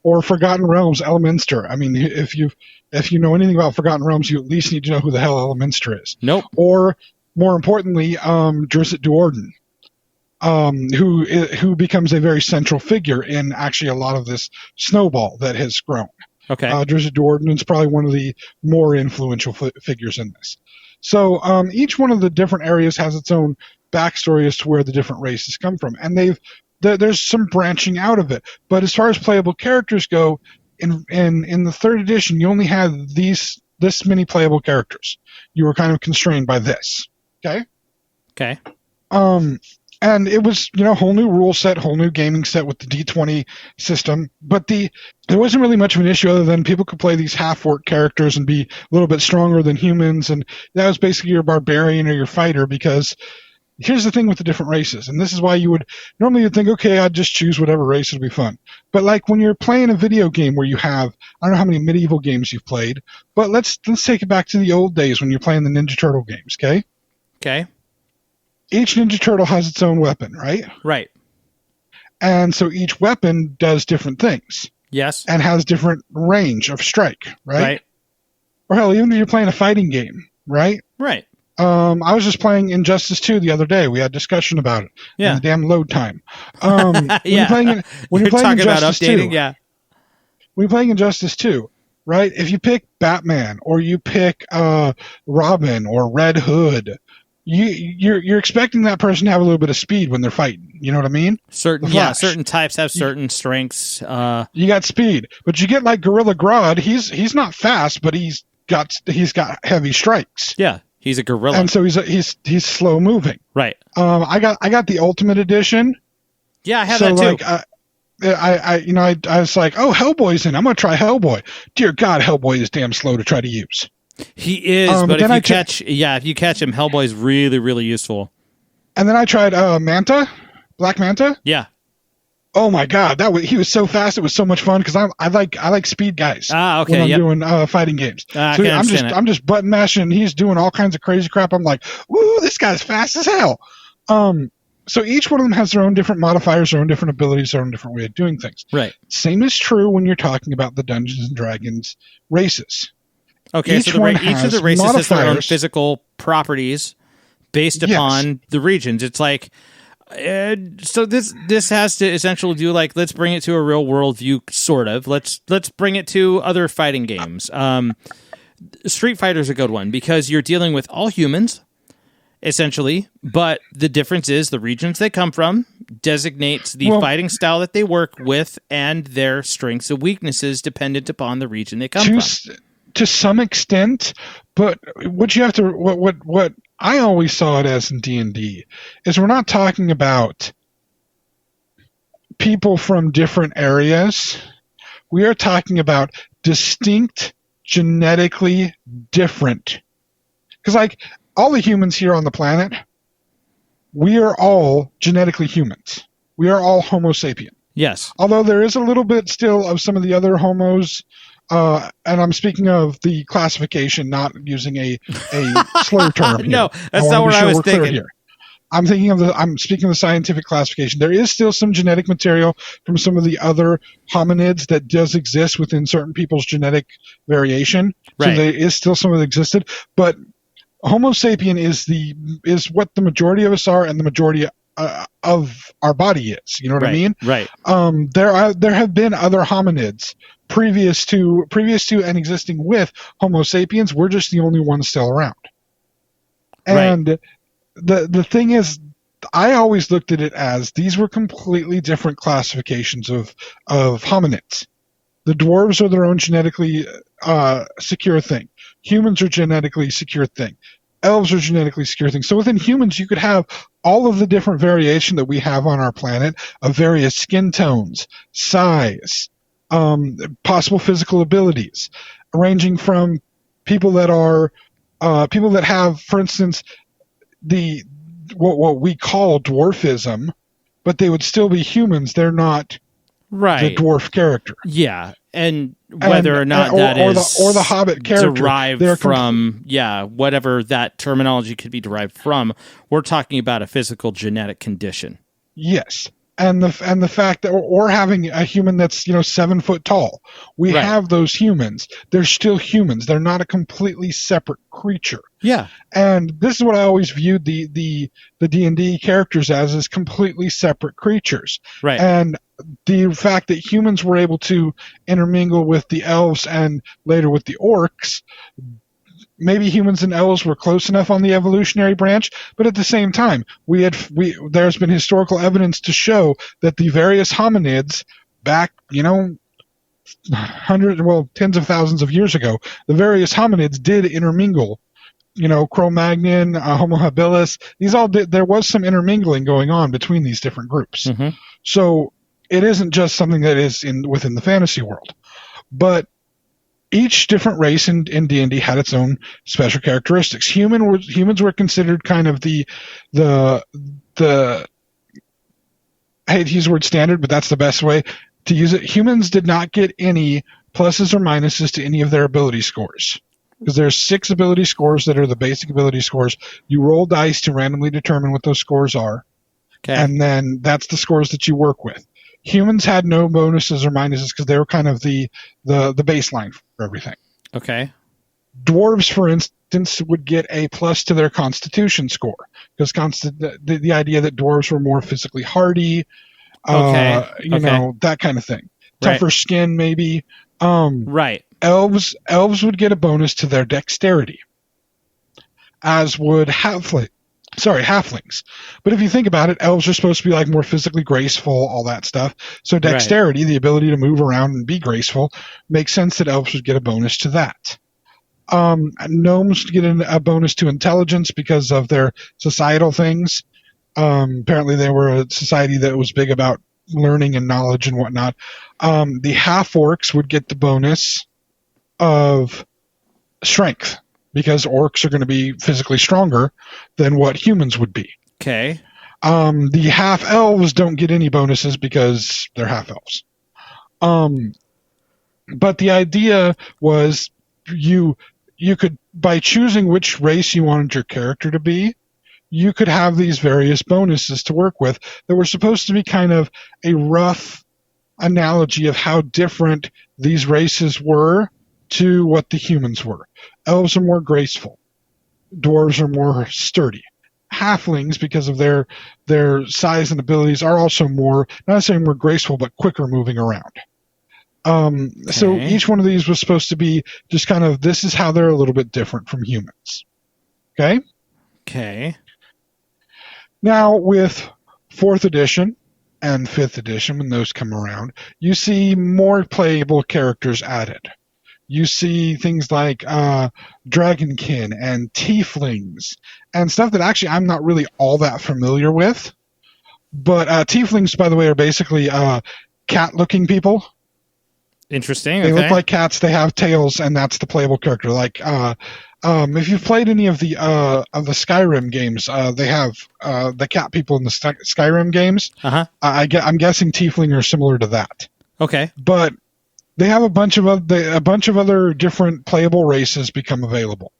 Or Forgotten Realms, Elminster. I mean, if you know anything about Forgotten Realms, you at least need to know who the hell Elminster is. Nope. Or, more importantly, Drizzt Do'Urden. Who becomes a very central figure in actually a lot of this snowball that has grown. Okay. Drizzt Do'Urden is probably one of the more influential figures in this. So each one of the different areas has its own backstory as to where the different races come from, and there's some branching out of it. But as far as playable characters go, in the 3rd edition, you only had this many playable characters. You were kind of constrained by this. Okay. Okay. And it was, whole new rule set, whole new gaming set with the D20 system. But there wasn't really much of an issue other than people could play these half-orc characters and be a little bit stronger than humans. And that was basically your barbarian or your fighter, because here's the thing with the different races. And this is why you'd think, okay, I'd just choose whatever race would be fun. But like when you're playing a video game where you have, I don't know how many medieval games you've played, but let's take it back to the old days when you're playing the Ninja Turtle games, okay? Okay. Each Ninja Turtle has its own weapon, right? Right. And so each weapon does different things. Yes. And has different range of strike, right? Right. Or hell, even if you're playing a fighting game, right? Right. I was just playing Injustice 2 the other day. We had discussion about it. Yeah. And the damn load time. When Yeah. you're playing talking about Injustice updating, 2, yeah. when you're playing Injustice 2, right? If you pick Batman or you pick Robin or Red Hood, you're expecting that person to have a little bit of speed when they're fighting. You know what I mean? Certain types have certain strengths. You got speed, but you get like Gorilla Grodd. He's not fast, but he's got heavy strikes. Yeah, he's a gorilla, and so he's slow moving. Right. I got the Ultimate Edition. Yeah, I have that too. Like, I was like, oh, Hellboy's in. I'm gonna try Hellboy. Dear God, Hellboy is damn slow to try to use. He is, but if you catch him, Hellboy's really, really useful. And then I tried Black Manta. Yeah. Oh my God, he was so fast. It was so much fun because I like speed guys. Okay. When I'm doing fighting games. So I'm just button mashing. And he's doing all kinds of crazy crap. I'm like, woo, this guy's fast as hell. So each one of them has their own different modifiers, their own different abilities, their own different way of doing things. Right. Same is true when you're talking about the Dungeons and Dragons races. Okay, each of the races has their own physical properties based upon the regions. It's like, so this has to essentially do like, let's bring it to a real world view, sort of. Let's bring it to other fighting games. Street Fighter's a good one because you're dealing with all humans, essentially, but the difference is the regions they come from designates the fighting style that they work with and their strengths and weaknesses dependent upon the region they come from. To some extent, but what you have to what I always saw it as in D&D is we're not talking about people from different areas. We are talking about distinct, genetically different. Because like all the humans here on the planet, we are all genetically humans. We are all Homo sapien. Yes. Although there is a little bit still of some of the other homos. And I'm speaking of the classification, not using a slur term. Here. No, that's not what I was thinking. Here. I'm speaking of the scientific classification. There is still some genetic material from some of the other hominids that does exist within certain people's genetic variation. Right. So there is still some that existed, but Homo sapien is what the majority of us are, and the majority of our body is. You know what I mean? Right. There have been other hominids previous to and existing with Homo sapiens. We're just the only ones still around. And the thing is, I always looked at it as these were completely different classifications of hominids. The dwarves are their own genetically secure thing. Humans are genetically secure thing. Elves are genetically secure things. So within humans, you could have all of the different variation that we have on our planet of various skin tones, size, possible physical abilities, ranging from people that have, for instance, what we call dwarfism, but they would still be humans. They're not the dwarf character. Yeah, and whether or not that is or the Hobbit character derived from whatever that terminology could be derived from, we're talking about a physical genetic condition. Yes. And the fact that or having a human that's 7 foot tall, we have those humans. They're still humans. They're not a completely separate creature. Yeah. And this is what I always viewed the D&D characters as completely separate creatures. Right. And the fact that humans were able to intermingle with the elves and later with the orcs. Maybe humans and elves were close enough on the evolutionary branch, but at the same time, there's been historical evidence to show that the various hominids back, tens of thousands of years ago, the various hominids did intermingle. Cro-Magnon, Homo habilis, these all did. There was some intermingling going on between these different groups. Mm-hmm. So it isn't just something that is within the fantasy world, but each different race in D&D had its own special characteristics. Humans were considered kind of the I hate to use the word standard, but that's the best way to use it. Humans did not get any pluses or minuses to any of their ability scores. Because there's 6 ability scores that are the basic ability scores. You roll dice to randomly determine what those scores are. Okay. And then that's the scores that you work with. Humans had no bonuses or minuses because they were kind of the baseline for everything. Okay. Dwarves, for instance, would get a plus to their Constitution score because the idea that dwarves were more physically hardy, you know, that kind of thing. Tougher skin, maybe. Right. Elves would get a bonus to their dexterity, as would halflings. But if you think about it, elves are supposed to be like more physically graceful, all that stuff. So dexterity, the ability to move around and be graceful, makes sense that elves would get a bonus to that. Gnomes get a bonus to intelligence because of their societal things. Apparently they were a society that was big about learning and knowledge and whatnot. The half orcs would get the bonus of strength because orcs are going to be physically stronger than what humans would be. Okay. The half elves don't get any bonuses because they're half elves. But the idea was you could, by choosing which race you wanted your character to be, you could have these various bonuses to work with that were supposed to be kind of a rough analogy of how different these races were to what the humans were. Elves are more graceful. Dwarves are more sturdy. Halflings, because of their size and abilities, are also more, not necessarily more graceful, but quicker moving around. So each one of these was supposed to be just kind of, this is how they're a little bit different from humans. Okay? Okay. Now, with 4th edition and 5th edition, when those come around, you see more playable characters added. You see things like dragonkin and tieflings and stuff that actually I'm not really all that familiar with. But tieflings, by the way, are basically cat-looking people. Interesting. They look like cats. They have tails, and that's the playable character. Like, if you've played any of the Skyrim games, they have the cat people in the Skyrim games. Uh-huh. I'm guessing tiefling are similar to that. Okay. But they have a bunch of other different playable races become available,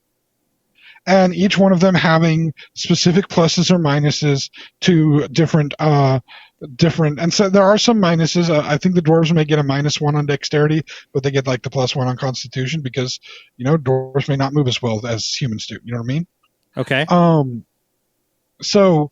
and each one of them having specific pluses or minuses to different. And so there are some minuses. I think the dwarves may get a -1 on dexterity, but they get like the +1 on constitution because, you know, dwarves may not move as well as humans do. You know what I mean? Okay. So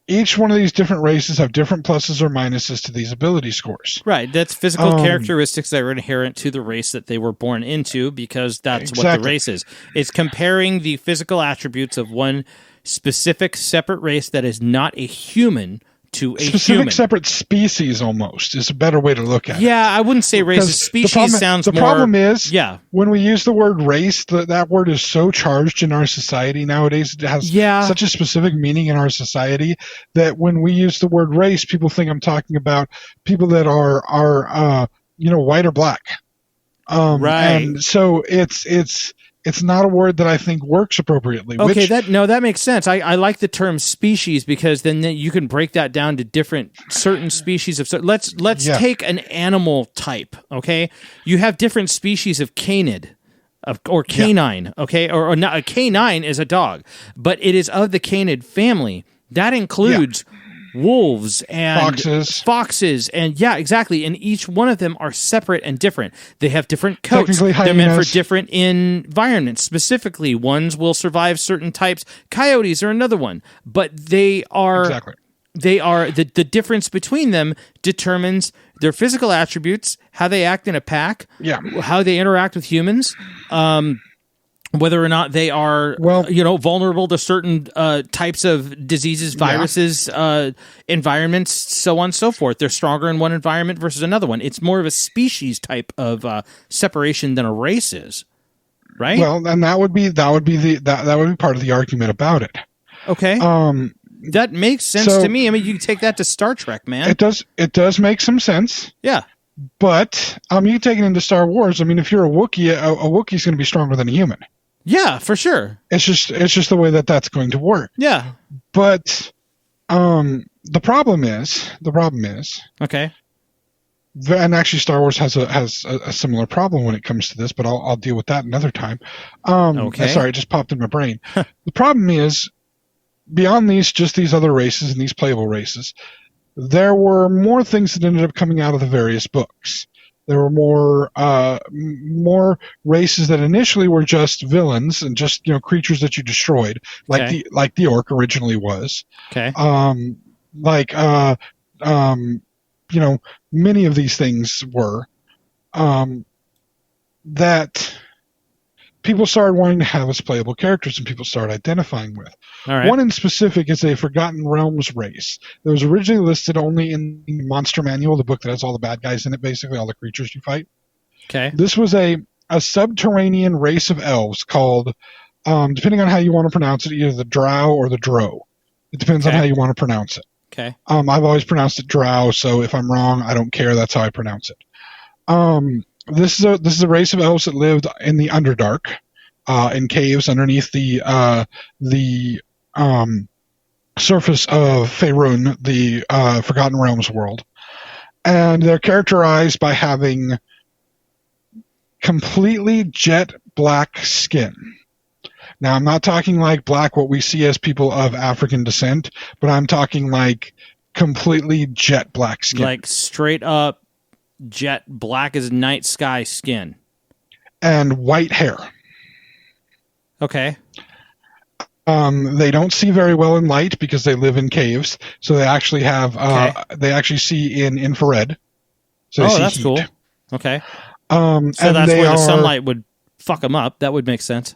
each one of these different races have different pluses or minuses to these ability scores. Right. That's physical characteristics that are inherent to the race that they were born into because that's what the race is. It's comparing the physical attributes of one specific separate race that is not a human to a human. Separate species almost is a better way to look at it. Yeah, I wouldn't say race. Species sounds more... The problem is, when we use the word race, that word is so charged in our society nowadays. It has such a specific meaning in our society that when we use the word race, people think I'm talking about people that are white or black. Right. And so it's not a word that I think works appropriately. Okay, that makes sense. I like the term species because then you can break that down to certain species of. Let's take an animal type. Okay, you have different species of canid, or canine. Okay, or not, a canine is a dog, but it is of the canid family. That includes wolves and foxes and exactly, and each one of them are separate and different. They have different coats. They're meant for different environments. Specifically, ones will survive certain types. Coyotes are another one, but they are the difference between them determines their physical attributes, how they act in a pack, how they interact with humans, whether or not they are, vulnerable to certain types of diseases, viruses, environments, so on and so forth. They're stronger in one environment versus another one. It's more of a species type of separation than a race is, right? Well, and that would be part of the argument about it. Okay. That makes sense to me. I mean, you can take that to Star Trek, man. It does make some sense. Yeah. But you take it into Star Wars. I mean, if you're a Wookiee, a Wookiee's going to be stronger than a human. Yeah, for sure. It's just the way that's going to work. Yeah. But the problem is okay. And actually, Star Wars has a similar problem when it comes to this, but I'll deal with that another time. Okay. Sorry, it just popped in my brain. The problem is, beyond these other races and these playable races, there were more things that ended up coming out of the various books. There were more races that initially were just villains and just creatures that you destroyed, like the orc originally was. Okay. Many of these things were that people started wanting to have as playable characters and people started identifying with. All right. One in specific is a Forgotten Realms race that was originally listed only in the Monster Manual, the book that has all the bad guys in it, basically all the creatures you fight. Okay. This was a subterranean race of elves called, depending on how you want to pronounce it, either the Drow or the Drow. It depends on how you want to pronounce it. Okay. I've always pronounced it Drow, so if I'm wrong, I don't care. That's how I pronounce it. This is a race of elves that lived in the Underdark, in caves underneath the surface of Faerun, the Forgotten Realms world, and they're characterized by having completely jet black skin. Now, I'm not talking like black, what we see as people of African descent, but I'm talking like completely jet black skin, like straight up jet black as night sky skin and white hair. Okay. They don't see very well in light because they live in caves, so they actually have they actually see in infrared. So that's heat. cool. Okay. So that's where the sunlight would fuck them up. That would make sense.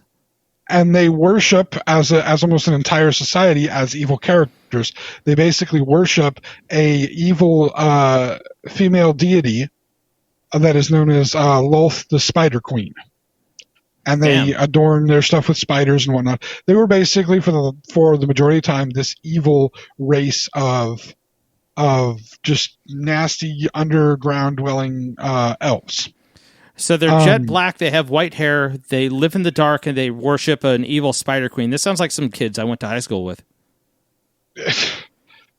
And they worship as almost an entire society as evil characters. They basically worship a evil female deity that is known as Lolth the Spider Queen. And they adorn their stuff with spiders and whatnot. They were basically for the majority of the time this evil race of just nasty underground dwelling elves. So they're jet black, they have white hair, they live in the dark, and they worship an evil spider queen. This sounds like some kids I went to high school with.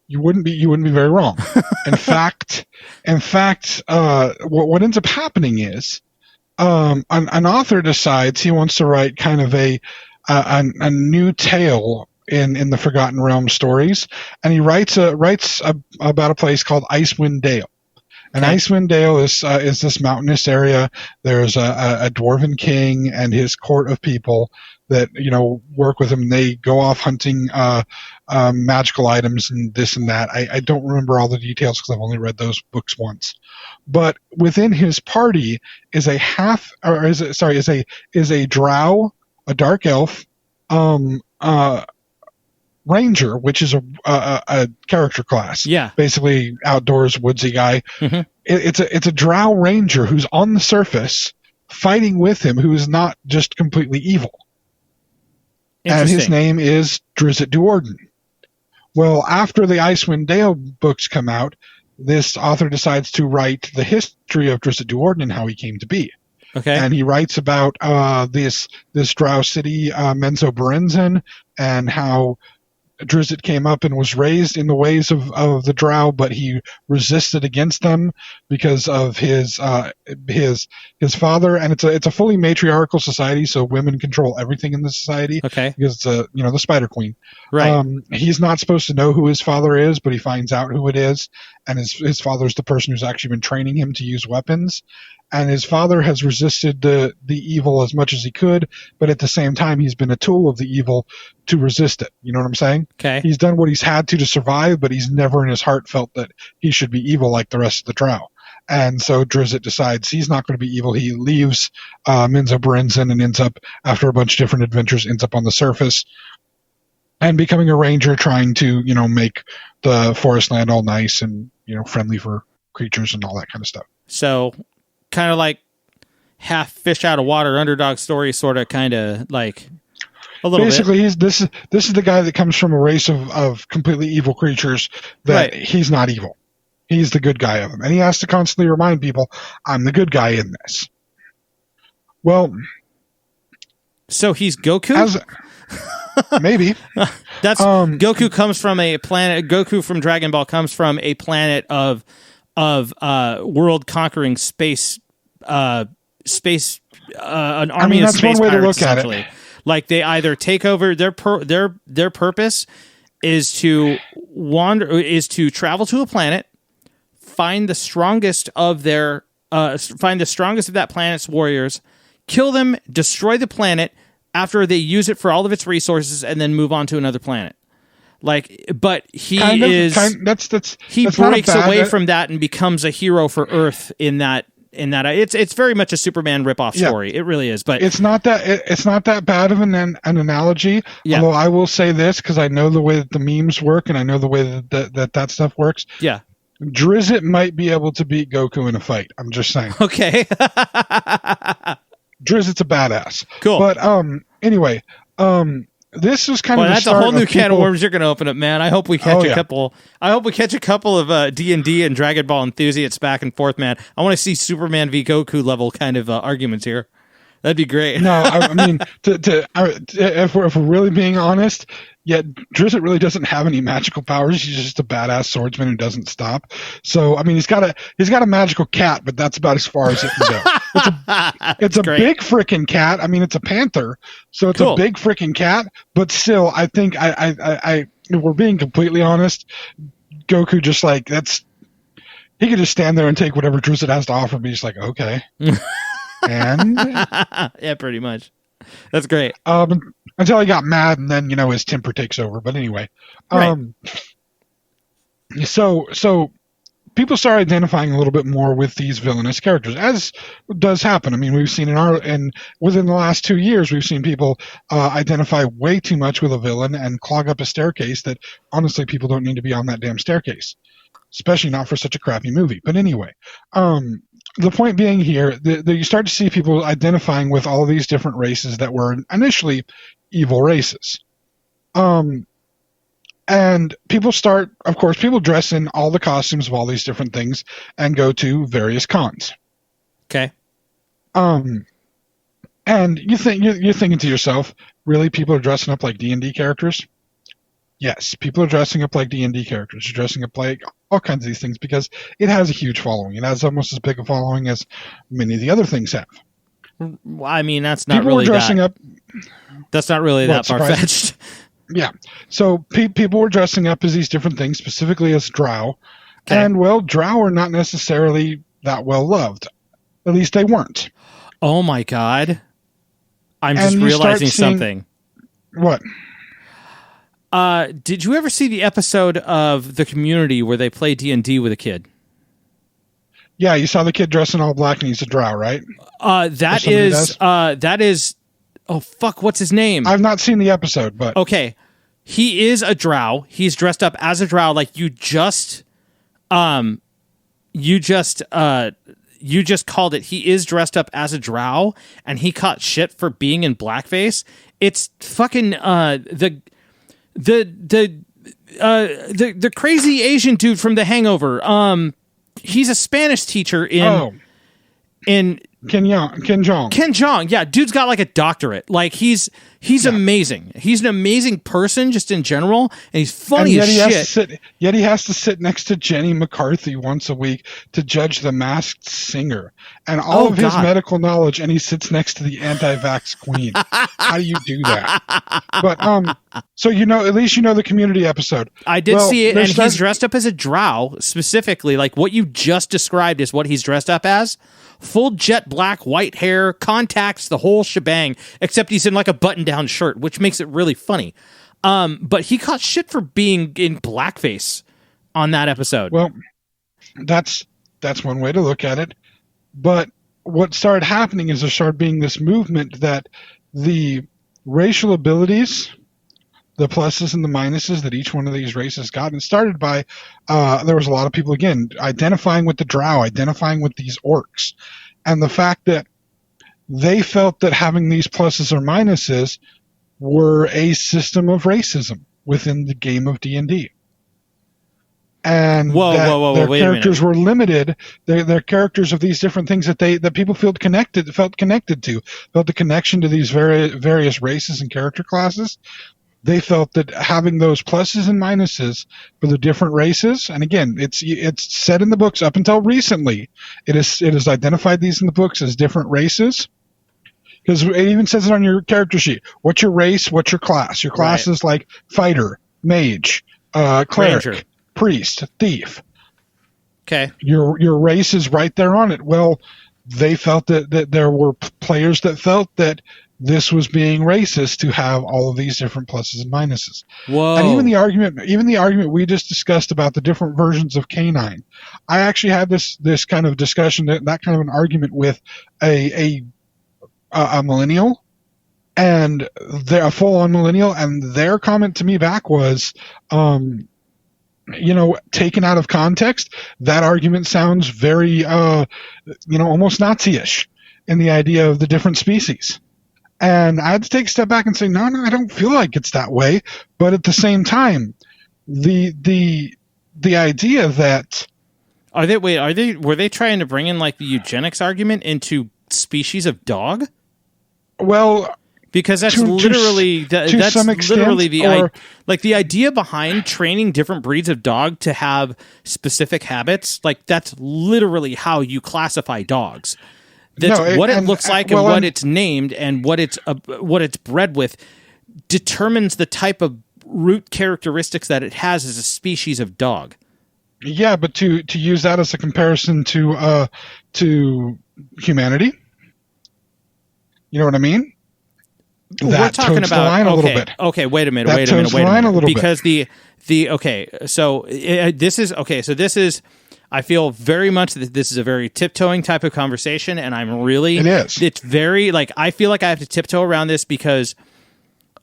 You wouldn't be very wrong. In fact, what ends up happening is an author decides he wants to write kind of a new tale in the Forgotten Realms stories, and he writes about a place called Icewind Dale. And Icewind Dale is this mountainous area. There's a dwarven king and his court of people that work with him. They go off hunting magical items and this and that. I don't remember all the details because I've only read those books once. But within his party is a drow, a dark elf, ranger, which is a character class. Yeah, basically outdoors woodsy guy. Mm-hmm. It's a drow ranger who's on the surface fighting with him, who is not just completely evil. And his name is Drizzt Do'Urden. Well, after the Icewind Dale books come out, this author decides to write the history of Drizzt Do'Urden and how he came to be. Okay. And he writes about this drow city, Menzo Berenzin, and how Drizzt came up and was raised in the ways of the drow, but he resisted against them because of his father. And it's a fully matriarchal society, so women control everything in the society. Okay. Because it's the Spider Queen. Right. He's not supposed to know who his father is, but he finds out who it is, and his father's the person who's actually been training him to use weapons. And his father has resisted the evil as much as he could, but at the same time, he's been a tool of the evil to resist it. You know what I'm saying? Okay. He's done what he's had to survive, but he's never in his heart felt that he should be evil like the rest of the drow. And so Drizzt decides he's not going to be evil. He leaves Menzo Berenzin and ends up, after a bunch of different adventures, ends up on the surface and becoming a ranger, trying to make the forest land all nice and friendly for creatures and all that kind of stuff. So, kind of like half fish out of water underdog story, sort of, kind of like a little basically bit. this is the guy that comes from a race of completely evil creatures that he's not evil. He's the good guy of them, and he has to constantly remind people, I'm the good guy in this. Well, so he's Goku? Maybe. That's Goku comes from a planet. Goku from Dragon Ball comes from a planet of world conquering space an army of space pirates, essentially. Like, they either take over their purpose is to travel to a planet, find the strongest of that planet's warriors, kill them, destroy the planet after they use it for all of its resources, and then move on to another planet. But he breaks away from that and becomes a hero for Earth in that. It's very much a Superman ripoff story. It really is, but it's not that bad of an analogy. Yeah. Although I will say this, because I know the way that the memes work and I know the way that stuff works. Yeah. Drizzt might be able to beat Goku in a fight. I'm just saying. Okay. Drizzt's a badass. Cool. But anyway, this was kind of that's a whole new can of worms you're going to open up, man. I hope we catch a couple. I hope we catch a couple of D&D and Dragon Ball enthusiasts back and forth, man. I want to see Superman v Goku level kind of arguments here. That'd be great. No, I mean, if we're really being honest, Drizzt really doesn't have any magical powers. He's just a badass swordsman who doesn't stop. So, I mean, he's got a magical cat, but that's about as far as it can go. It's a big freaking cat. I mean, it's a panther, so it's a big freaking cat. But still, I think if we're being completely honest, Goku just he could just stand there and take whatever Drizzt has to offer. Be just like, okay. And yeah, pretty much. That's great. Until he got mad, and then his temper takes over. But anyway, right. So people start identifying a little bit more with these villainous characters, as does happen. I mean, we've seen within the last 2 years, we've seen people identify way too much with a villain and clog up a staircase that honestly people don't need to be on that damn staircase, especially not for such a crappy movie. But anyway, the point being here, you start to see people identifying with all of these different races that were initially evil races. And people dress in all the costumes of all these different things and go to various cons. Okay. And you're thinking to yourself, really, people are dressing up like D&D characters? Yes, people are dressing up like D&D characters. They're dressing up like all kinds of these things because it has a huge following. It has almost as big a following as many of the other things have. I mean, that's not people really were dressing up. That's not really that far-fetched. Yeah. So people were dressing up as these different things, specifically as Drow. Okay. And, Drow are not necessarily that well loved. At least they weren't. Oh, my God. I'm just realizing something. What? Did you ever see the episode of The Community where they play D&D with a kid? Yeah, you saw the kid dressed in all black and he's a Drow, right? That is. Oh fuck! What's his name? I've not seen the episode, but okay, he is a Drow. He's dressed up as a Drow. Like you just called it. He is dressed up as a Drow, and he caught shit for being in blackface. It's fucking the crazy Asian dude from The Hangover. He's a Spanish teacher in Ken Jeong. Yeah, dude's got like a doctorate. Like he's amazing. He's an amazing person just in general, and he's funny as shit. Yet he has to sit next to Jenny McCarthy once a week to judge The Masked Singer and all of his medical knowledge, and he sits next to the anti-vax queen. How do you do that? But so at least the Community episode. I did see it, and he's dressed up as a Drow specifically. Like what you just described is what he's dressed up as. Full jet black, white hair, contacts, the whole shebang, except he's in like a button-down shirt, which makes it really funny. But he caught shit for being in blackface on that episode. Well, that's one way to look at it. But what started happening is there started being this movement that the racial abilities, the pluses and the minuses that each one of these races got, and started by there was a lot of people again identifying with the Drow, identifying with these orcs, and the fact that they felt that having these pluses or minuses were a system of racism within the game of D&D. And their characters were limited. Their characters of these different things that people felt connected to, felt the connection to these various races and character classes. They felt that having those pluses and minuses for the different races, and again, it's said in the books up until recently, it is identified these in the books as different races, because it even says it on your character sheet. What's your race? What's your class? Your class is like fighter, mage, cleric, Ranger. priest, thief. Okay. Your race is right there on it. Well, they felt that there were players that felt that this was being racist to have all of these different pluses and minuses. Whoa. And even the argument we just discussed about the different versions of canine, I actually had this kind of discussion, that kind of an argument with a millennial, and they're a full-on millennial, and their comment to me back was, taken out of context, that argument sounds very, almost Nazi-ish in the idea of the different species. And I had to take a step back and say, no, I don't feel like it's that way. But at the same time, the idea that were they trying to bring in like the eugenics argument into species of dog? Well, because that's to literally that's some extent, literally the idea behind training different breeds of dog to have specific habits. Like that's literally how you classify dogs. That's what it looks like and what it's named and what it's bred with determines the type of root characteristics that it has as a species of dog. Yeah, but to use that as a comparison to humanity, you know what I mean? We're talking about the line a little bit. Okay, wait a minute. Because this is. I feel very much that this is a very tiptoeing type of conversation, and It is. It's very, I feel like I have to tiptoe around this because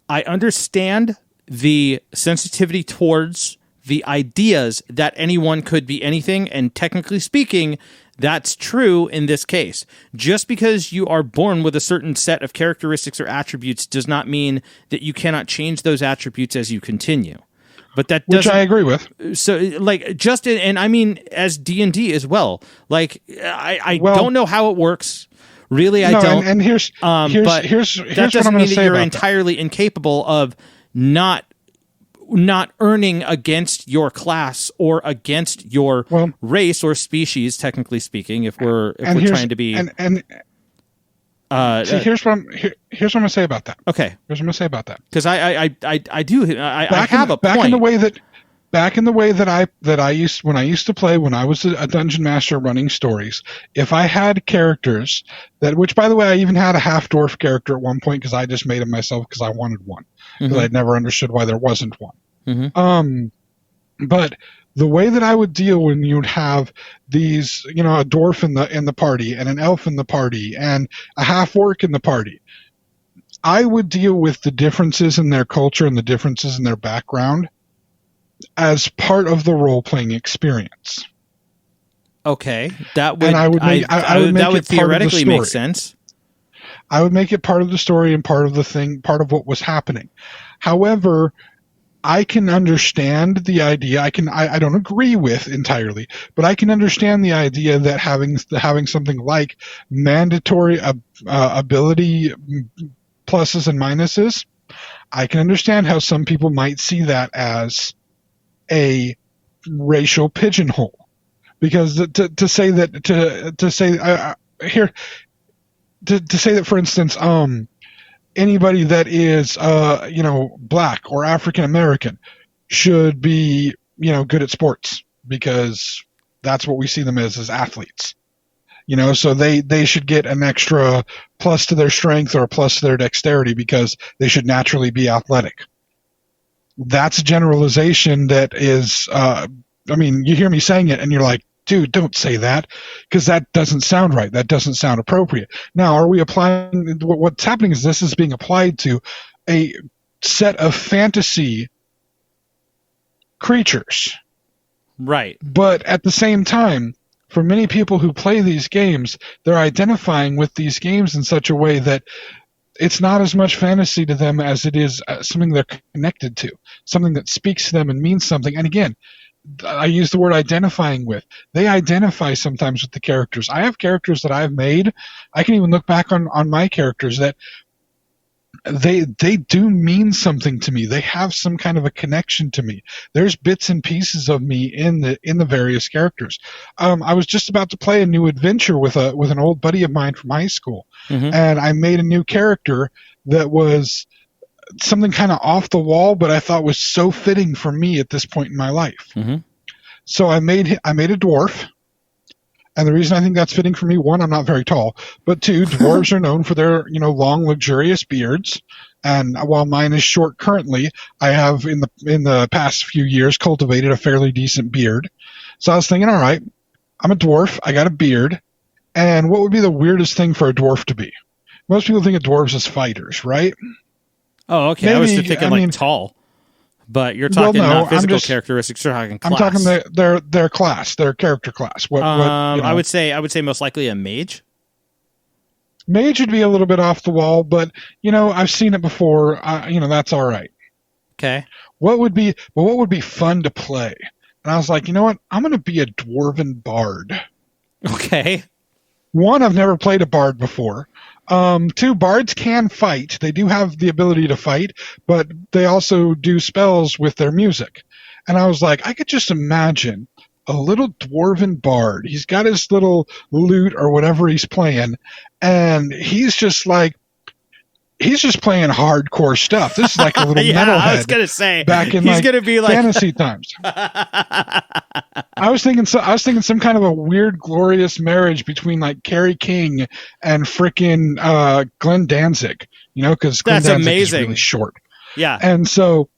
I understand the sensitivity towards the ideas that anyone could be anything, and technically speaking, that's true in this case. Just because you are born with a certain set of characteristics or attributes does not mean that you cannot change those attributes as you continue. But that which I agree with. So, and I mean, as D&D as well. I don't know how it works. Really, I don't. And here's but here's that what I'm doesn't going mean to that say you're about entirely incapable of not earning against your class or against your race or species. Technically speaking, if we're trying to be here's what I'm going to say about that. Okay, here's what I'm going to say about that. Because I have a point. Back in the way that I used when I used to play, when I was a dungeon master running stories, if I had characters which by the way I even had a half dwarf character at one point because I just made him myself because I wanted one because I'd never understood why there wasn't one. Mm-hmm. But the way that I would deal when you'd have these, a dwarf in the party and an elf in the party and a half orc in the party, I would deal with the differences in their culture and the differences in their background as part of the role-playing experience. Okay, that would that would theoretically make sense. I would make it part of the story and part of what was happening. However, I can understand the idea. I don't agree with entirely, but I can understand the idea that having something like mandatory ability pluses and minuses, I can understand how some people might see that as a racial pigeonhole, because to say that, for instance, anybody that is black or African American should be good at sports because that's what we see them as athletes. So they should get an extra plus to their strength or a plus to their dexterity because they should naturally be athletic. That's a generalization that is, you hear me saying it and you're like, dude, don't say that because that doesn't sound right. That doesn't sound appropriate. Now, are we applying, what's happening is this is being applied to a set of fantasy creatures. Right. But at the same time, for many people who play these games, they're identifying with these games in such a way that it's not as much fantasy to them as it is something they're connected to, something that speaks to them and means something. And again, I use the word identifying with. They identify sometimes with the characters. I have characters that I've made. I can even look back on my characters that they do mean something to me. They have some kind of a connection to me. There's bits and pieces of me in the various characters. I was just about to play a new adventure with an old buddy of mine from high school, and I made a new character that was something kind of off the wall, but I thought was so fitting for me at this point in my life. Mm-hmm. So I made a dwarf. And the reason I think that's fitting for me, one, I'm not very tall, but two, dwarves are known for their, long, luxurious beards. And while mine is short currently, I have in the past few years cultivated a fairly decent beard. So I was thinking, all right, I'm a dwarf, I got a beard, and what would be the weirdest thing for a dwarf to be? Most people think of dwarves as fighters, right? Oh, okay. Maybe, I was just thinking tall. But you're talking not physical characteristics. You're talking class. I'm talking their class, their character class. I would say most likely a mage. Mage would be a little bit off the wall, but I've seen it before. That's all right. Okay. What would be fun to play? And I was like, you know what? I'm going to be a dwarven bard. Okay. One, I've never played a bard before. Two, bards can fight. They do have the ability to fight, but they also do spells with their music. And I was like, I could just imagine a little dwarven bard. He's got his little lute or whatever he's playing, and he's just playing hardcore stuff. This is like a little yeah, metalhead. I was gonna say back in he's gonna be like fantasy times. I was thinking some kind of a weird, glorious marriage between like Carrie King and frickin' Glenn Danzig. Because Glenn Danzig is really short. Yeah, and so.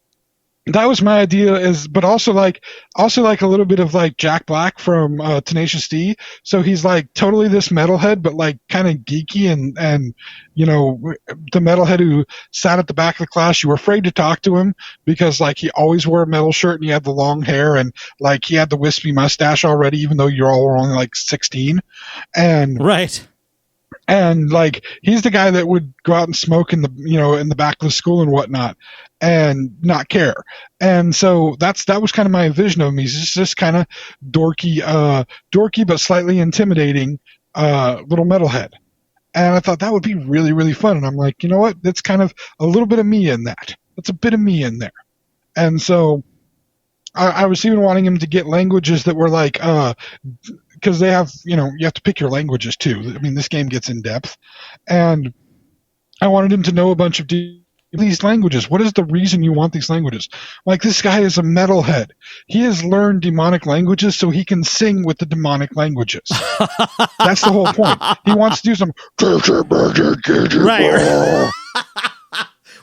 That was my idea, but also like a little bit of like Jack Black from Tenacious D. So he's like totally this metalhead, but like kind of geeky and the metalhead who sat at the back of the class. You were afraid to talk to him because like he always wore a metal shirt and he had the long hair and like he had the wispy mustache already, even though you're all only like 16. And right. And like he's the guy that would go out and smoke in the back of the school and whatnot, and not care. And so that was kind of my vision of him. He's just this kind of dorky but slightly intimidating little metalhead. And I thought that would be really, really fun. And I'm like, you know what? That's kind of a little bit of me in that. That's a bit of me in there. And so I was even wanting him to get languages that were like because they have, you have to pick your languages too. I mean, this game gets in depth, and I wanted him to know a bunch of these languages. What is the reason you want these languages? Like, this guy is a metalhead. He has learned demonic languages so he can sing with the demonic languages. That's the whole point. He wants to do some right.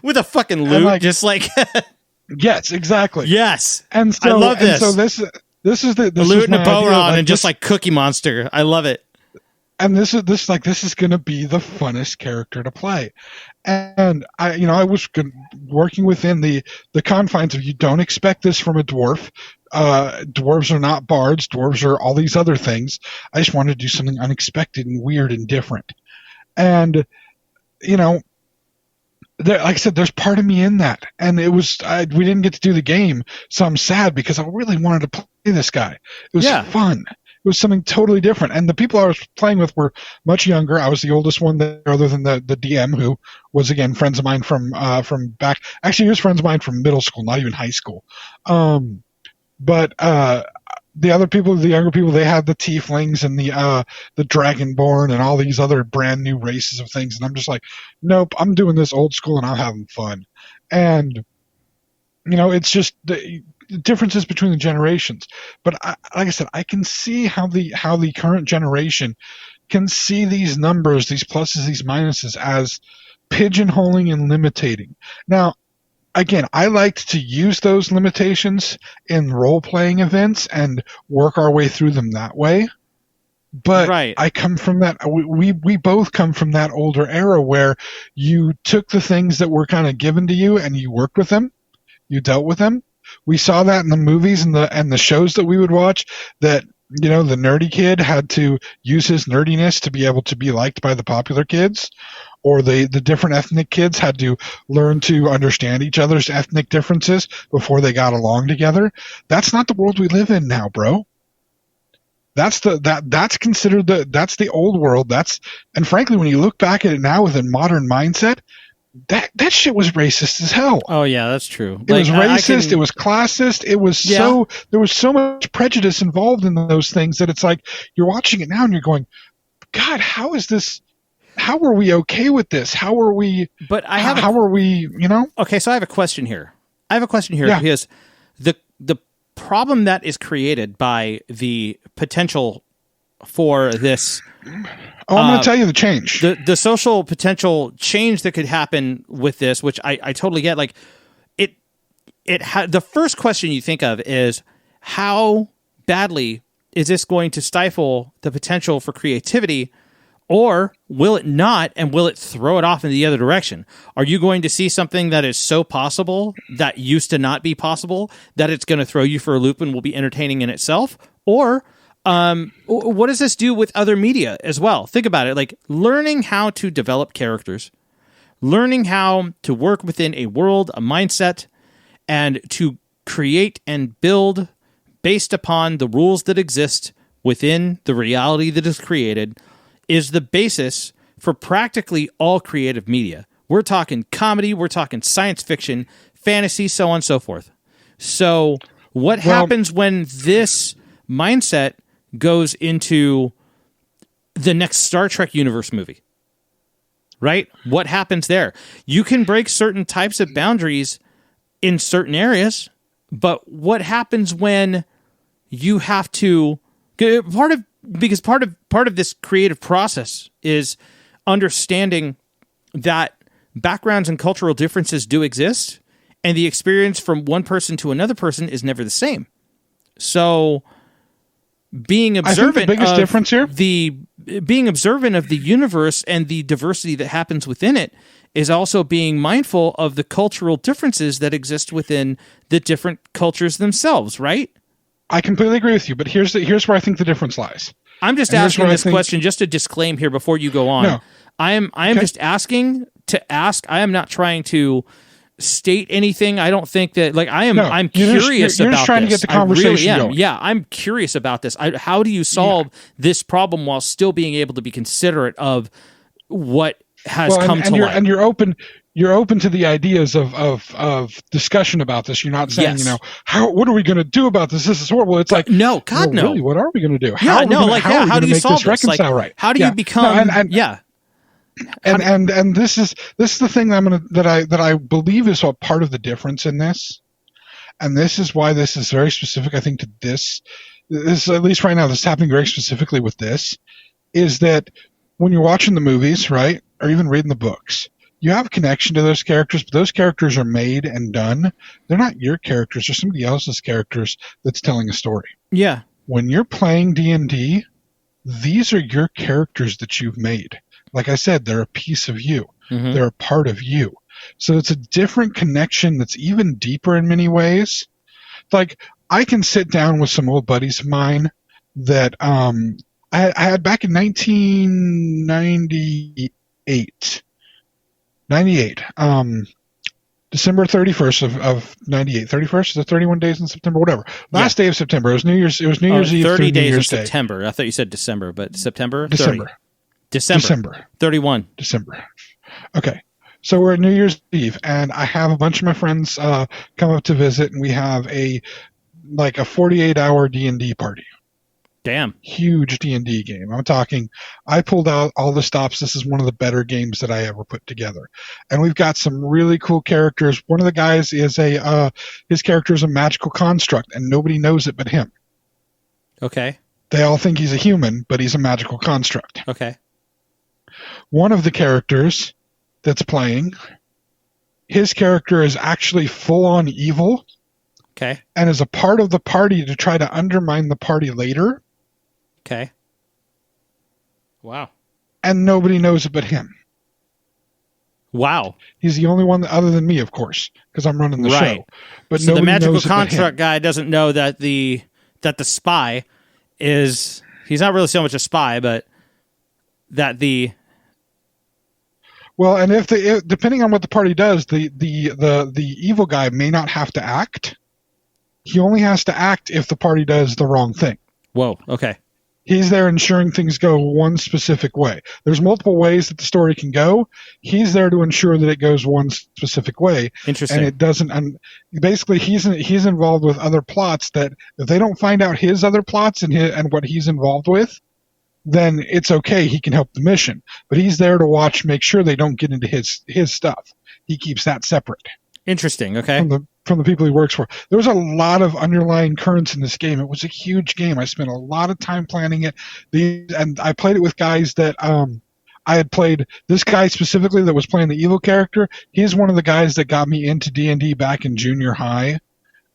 With a fucking lute, just like yes, exactly. Yes, and so I love this. And so this is the lute and a bow on, like, and just like Cookie Monster. I love it. And this is going to be the funnest character to play. And I was working within the confines of, you don't expect this from a dwarf. Dwarves are not bards. Dwarves are all these other things. I just wanted to do something unexpected and weird and different. And like I said, there's part of me in that, and we didn't get to do the game, so I'm sad because I really wanted to play this guy. It was fun. It was something totally different, and the people I was playing with were much younger. I was the oldest one there, other than the DM, who was again friends of mine from back. Actually, he was friends of mine from middle school, not even high school. But the other people, the younger people, they had the tieflings and the dragonborn and all these other brand new races of things. And I'm just like, nope, I'm doing this old school and I'm having fun. And, it's just the differences between the generations. But like I said, I can see how the current generation can see these numbers, these pluses, these minuses, as pigeonholing and limiting. Now, again, I liked to use those limitations in role-playing events and work our way through them that way. But right. I come from that. We both come from that older era where you took the things that were kind of given to you and you worked with them, you dealt with them. We saw that in the movies and the shows that we would watch, that the nerdy kid had to use his nerdiness to be able to be liked by the popular kids. Or the different ethnic kids had to learn to understand each other's ethnic differences before they got along together. That's not the world we live in now, bro. That's considered that's the old world. And frankly, when you look back at it now with a modern mindset, that shit was racist as hell. Oh yeah, that's true. It was racist. It was classist. It was there was so much prejudice involved in those things that it's like you're watching it now and you're going, God, how is this? how are we okay with this? How are we? But how are we? Okay, so I have a question here. Yeah. Because the problem that is created by the potential for this. Oh, I'm going to tell you the change. The social potential change that could happen with this, which I totally get. Like the first question you think of is, how badly is this going to stifle the potential for creativity, or will it not, and will it throw it off in the other direction? Are you going to see something that is so possible that used to not be possible that it's going to throw you for a loop and will be entertaining in itself? Or what does this do with other media as well? Think about it. Like learning how to develop characters, learning how to work within a world, a mindset, and to create and build based upon the rules that exist within the reality that is created is the basis for practically all creative media. We're talking comedy, we're talking science fiction, fantasy, so on and so forth. So what happens when this mindset goes into the next Star Trek universe movie? Right? What happens there? You can break certain types of boundaries in certain areas, but what happens when you have to part of this creative process is understanding that backgrounds and cultural differences do exist, and the experience from one person to another person is never the same. So being observant being observant of the universe and the diversity that happens within it is also being mindful of the cultural differences that exist within the different cultures themselves, right? I completely agree with you, but here's where I think the difference lies. I'm just asking this question just to disclaim here before you go on. No. I am just asking to ask. I am not trying to state anything. I don't think that I'm curious about you're just trying to get the conversation going. Yeah, I'm curious about this. How do you solve this problem while still being able to be considerate of what has come to light? And you're open to the ideas of discussion about this. You're not saying, what are we going to do about this? This is horrible. It's like, no, God, no. Really, what are we going to do? How do you solve this? Reconcile right? How do you become? And this is the thing that I believe is a part of the difference in this, and this is why this is very specific. I think to this at least right now, this is happening very specifically with this, is that when you're watching the movies, right, or even reading the books, you have a connection to those characters, but those characters are made and done. They're not your characters; they're somebody else's characters that's telling a story. Yeah. When you're playing D&D, these are your characters that you've made. Like I said, they're a piece of you. Mm-hmm. They're a part of you. So it's a different connection that's even deeper in many ways. Like, I can sit down with some old buddies of mine that I had back in 1998. December 31st of 98. 31st? Is it 31 days in September? Whatever. Last day of September. It was New Year's Eve 30 through days New Year's in Day. September. I thought you said December, but September? December. 31. December. Okay. So we're at New Year's Eve, and I have a bunch of my friends come up to visit, and we have a 48-hour D&D party. Damn. Huge D&D game. I'm talking, I pulled out all the stops. This is one of the better games that I ever put together. And we've got some really cool characters. One of the guys is his character is a magical construct, and nobody knows it but him. Okay. They all think he's a human, but he's a magical construct. Okay. One of the characters that's playing, his character is actually full-on evil. Okay. And is a part of the party to try to undermine the party later. Okay. Wow. And nobody knows it but him. Wow. He's the only one other than me, of course, because I'm running the show. But so the magical knows construct guy doesn't know that the spy is, he's not really so much a spy, but that the... Well, and if depending on what the party does, the evil guy may not have to act. He only has to act if the party does the wrong thing. Whoa, okay. He's there ensuring things go one specific way. There's multiple ways that the story can go. He's there to ensure that it goes one specific way. Interesting. And it doesn't. And basically, he's involved with other plots that if they don't find out his other plots and what he's involved with, then it's okay. He can help the mission, but he's there to watch, make sure they don't get into his stuff. He keeps that separate. Interesting. Okay. From the people he works for. There was a lot of underlying currents in this game. It was a huge game. I spent a lot of time planning it. And I played it with guys that I had played. This guy specifically that was playing the evil character, he's one of the guys that got me into D&D back in junior high.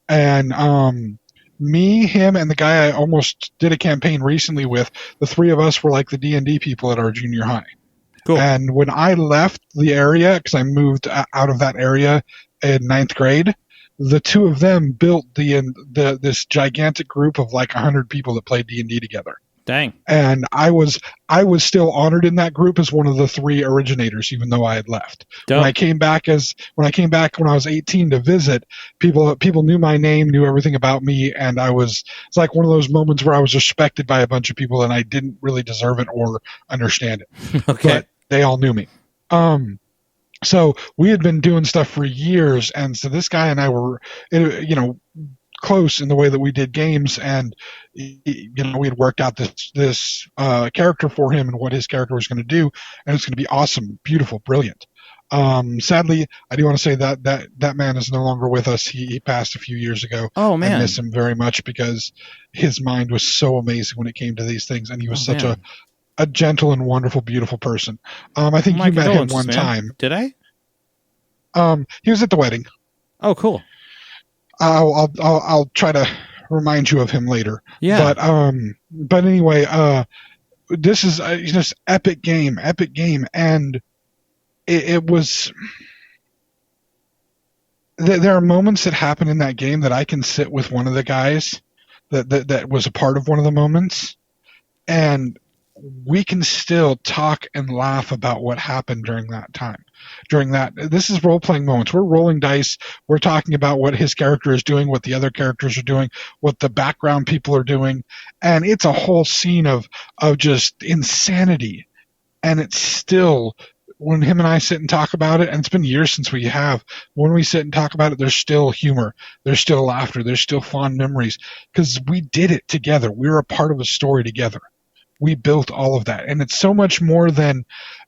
And me, him, and the guy I almost did a campaign recently with, the three of us were like the D&D people at our junior high. Cool. And when I left the area, because I moved out of that area in ninth grade, the two of them built this gigantic group of like 100 people that played D&D together. Dang. And I was still honored in that group as one of the three originators, even though I had left. Dope. When I came back when I was 18 to visit, people knew my name, knew everything about me, and it's like one of those moments where I was respected by a bunch of people and I didn't really deserve it or understand it. Okay. But they all knew me. So we had been doing stuff for years, and so this guy and I were, close in the way that we did games, and we had worked out this character for him and what his character was going to do, and it's going to be awesome, beautiful, brilliant. Sadly, I do want to say that man is no longer with us. He passed a few years ago. Oh man, I miss him very much because his mind was so amazing when it came to these things, and he was such a gentle and wonderful, beautiful person. I think you met him one time. Did I? He was at the wedding. Oh, cool. I'll try to remind you of him later. Yeah. But anyway, this is just epic game, and it was. There are moments that happen in that game that I can sit with one of the guys that was a part of one of the moments, and we can still talk and laugh about what happened during that time. This is role-playing moments. We're rolling dice. We're talking about what his character is doing, what the other characters are doing, what the background people are doing, and it's a whole scene of just insanity. And it's still, when him and I sit and talk about it, and it's been years since we have, when we sit and talk about it, there's still humor, there's still laughter, there's still fond memories, because we did it together. We were a part of a story together. We built all of that, and it's so much more than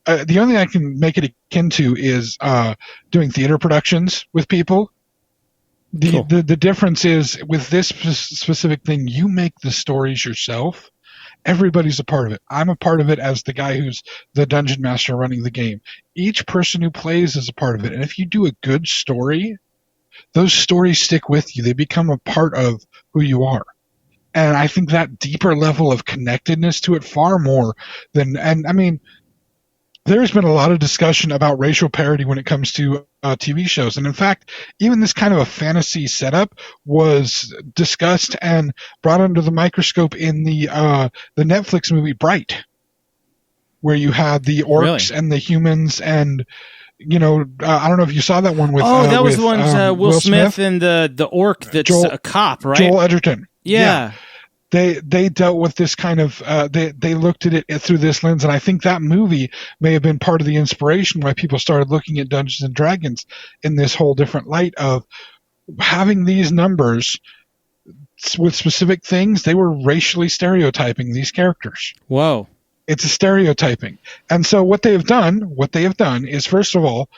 the only thing I can make it akin to is doing theater productions with people. The difference is with this specific thing, you make the stories yourself. Everybody's a part of it. I'm a part of it as the guy who's the dungeon master running the game. Each person who plays is a part of it, and if you do a good story, those stories stick with you. They become a part of who you are. And I think that deeper level of connectedness to it far more than, and I mean, there's been a lot of discussion about racial parity when it comes to TV shows. And in fact, even this kind of a fantasy setup was discussed and brought under the microscope in the Netflix movie Bright, where you had the orcs and the humans and, I don't know if you saw that one with... Oh, that was the one Will Smith and the orc that's a cop, right? Joel Edgerton. Yeah. They dealt with this kind of they looked at it through this lens, and I think that movie may have been part of the inspiration why people started looking at Dungeons and Dragons in this whole different light of having these numbers with specific things. They were racially stereotyping these characters. Whoa. It's a stereotyping. And so what they have done is, first of all,